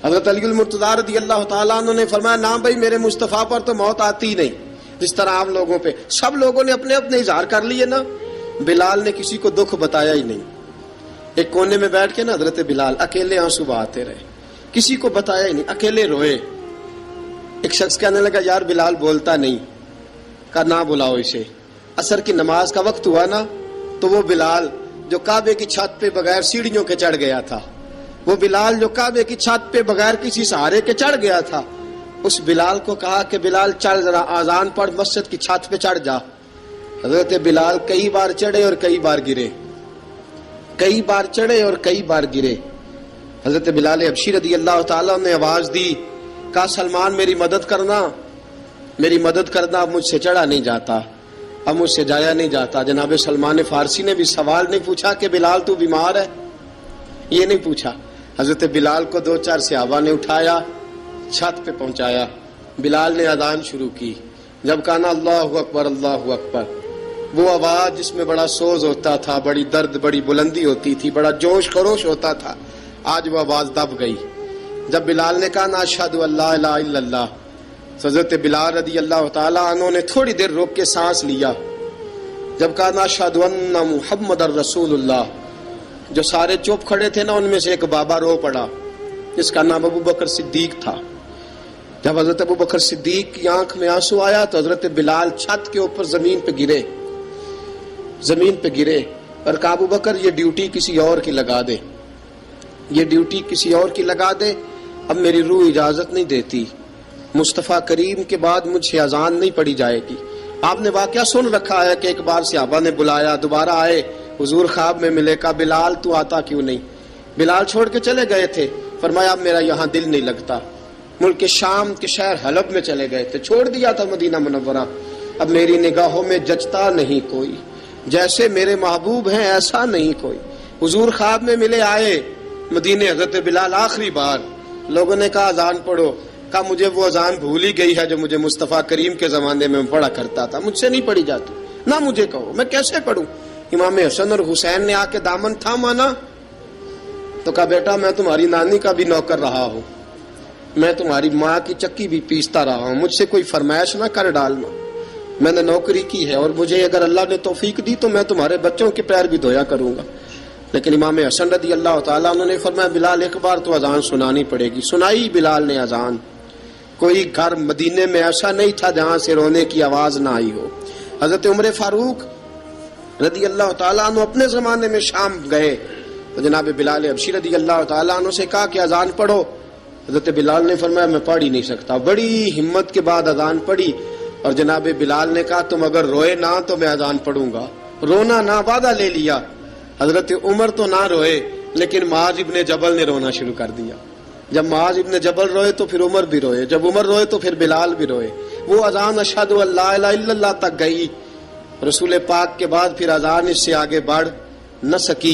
[SPEAKER 1] حضرت علی المرتضیٰ رضی اللہ تعالیٰ عنہ نے فرمایا نہ بھائی میرے مصطفیٰ پر تو موت آتی ہی نہیں، جس طرح عام لوگوں پہ. سب لوگوں نے اپنے اپنے اظہار کر لیے نا، بلال نے کسی کو دکھ بتایا ہی نہیں. ایک کونے میں بیٹھ کے نا حضرت بلال اکیلے آنسو بہاتے رہے، کسی کو بتایا ہی نہیں، اکیلے روئے. ایک شخص کہنے لگا یار بلال بولتا نہیں. کہا نہ بلاؤ اسے. عصر کی نماز کا وقت ہوا نا تو وہ بلال جو کعبے کی چھت پہ بغیر سیڑھیوں کے چڑھ گیا تھا، وہ بلال جو کعبے کی چھت پہ بغیر کسی سہارے کے چڑھ گیا تھا، اس بلال کو کہا کہ بلال چڑھ ذرا آذان پڑھ مسجد کی چھت پہ چڑھ جا. حضرت بلال کئی بار چڑھے اور کئی بار گرے، کئی بار چڑھے اور کئی بار گرے. حضرت بلال حبشی رضی اللہ تعالیٰ نے آواز دی، کہا سلمان میری مدد کرنا، میری مدد کرنا. اب مجھ سے چڑھا نہیں جاتا، اب مجھ سے جایا نہیں جاتا. جناب سلمان فارسی نے بھی سوال نہیں پوچھا کہ بلال تو بیمار ہے، یہ نہیں پوچھا. حضرت بلال کو 2-4 صحابہ نے اٹھایا، چھت پہ پہنچایا. بلال نے اذان شروع کی. جب کہا نا اللہ اکبر اللہ اکبر، وہ آواز جس میں بڑا سوز ہوتا تھا، بڑی درد، بڑی بلندی ہوتی تھی، بڑا جوش خروش ہوتا تھا، آج وہ آواز دب گئی. جب بلال نے کہا نا اشہد ان لا الہ الا اللہ، حضرت بلال رضی اللہ تعالیٰ عنہ نے تھوڑی دیر روک کے سانس لیا. جب کہا نا اشہد ان محمد الرسول اللہ، جو سارے چپ کھڑے تھے نا ان میں سے ایک بابا رو پڑا جس کا نام ابو بکر صدیق تھا. جب حضرت ابو بکر صدیق کی آنکھ میں آنسو آیا تو حضرت بلال چھت کے اوپر زمین پہ گرے اور کہا ابو بکر یہ ڈیوٹی کسی اور کی لگا دے، یہ ڈیوٹی کسی اور کی لگا دے، اب میری روح اجازت نہیں دیتی، مصطفیٰ کریم کے بعد مجھ سے اذان نہیں پڑھی جائے گی. آپ نے واقعہ سن رکھا ہے کہ ایک بار صحابہ نے بلایا، دوبارہ آئے، حضور خواب میں ملے. کہا بلال تو آتا کیوں نہیں؟ بلال چھوڑ کے چلے گئے تھے. فرمایا اب میرا یہاں دل نہیں لگتا. ملک شام کے شہر حلب میں چلے گئے تھے، چھوڑ دیا تھا مدینہ منورہ. اب میری نگاہوں میں جچتا نہیں کوئی، جیسے میرے محبوب ہیں ایسا نہیں کوئی. حضور خواب میں ملے، آئے مدینے. حضرت بلال آخری بار، لوگوں نے کہا اذان پڑھو. کہا مجھے وہ اذان بھول ہی گئی ہے جو مجھے مصطفیٰ کریم کے زمانے میں پڑھا کرتا تھا، مجھ سے نہیں پڑھی جاتی. نہ مجھے کہو، میں کیسے پڑھوں؟ امام حسن اور حسین نے آ کے دامن تھاما نا تو کہا بیٹا میں تمہاری نانی کا بھی نوکر رہا ہوں، میں تمہاری ماں کی چکی بھی پیستا رہا ہوں، مجھ سے کوئی فرمائش نہ کر ڈالنا. میں نے نوکری کی ہے اور مجھے اگر اللہ نے توفیق دی تو میں تمہارے بچوں کے پیر بھی دھویا کروں گا. لیکن امام حسن رضی اللہ تعالیٰ عنہ نے فرمایا بلال ایک بار تو اذان سنانی پڑے گی. سنائی بلال نے اذان. کوئی گھر مدینے میں ایسا نہیں تھا جہاں سے رونے کی آواز نہ آئی ہو. حضرت عمر فاروق رضی اللہ تعالیٰ عنہ اپنے زمانے میں شام گئے تو جناب بلال حبشی رضی اللہ تعالیٰ عنہ سے کہا کہ اذان پڑھو. حضرت بلال نے فرمایا میں پڑھ ہی نہیں سکتا. بڑی ہمت کے بعد اذان پڑھی اور جناب بلال نے کہا تم اگر روئے نہ تو میں اذان پڑھوں گا. رونا نہ، وعدہ لے لیا. حضرت عمر تو نہ روئے لیکن معاذ ابن جبل نے رونا شروع کر دیا. جب معاذ ابن جبل روئے تو پھر عمر بھی روئے، جب عمر روئے تو پھر بلال بھی روئے. وہ اذان اشہد ان لا الہ الا اللہ تک گئی. رسول پاک کے بعد پھر اذان اس سے آگے بڑھ نہ سکی.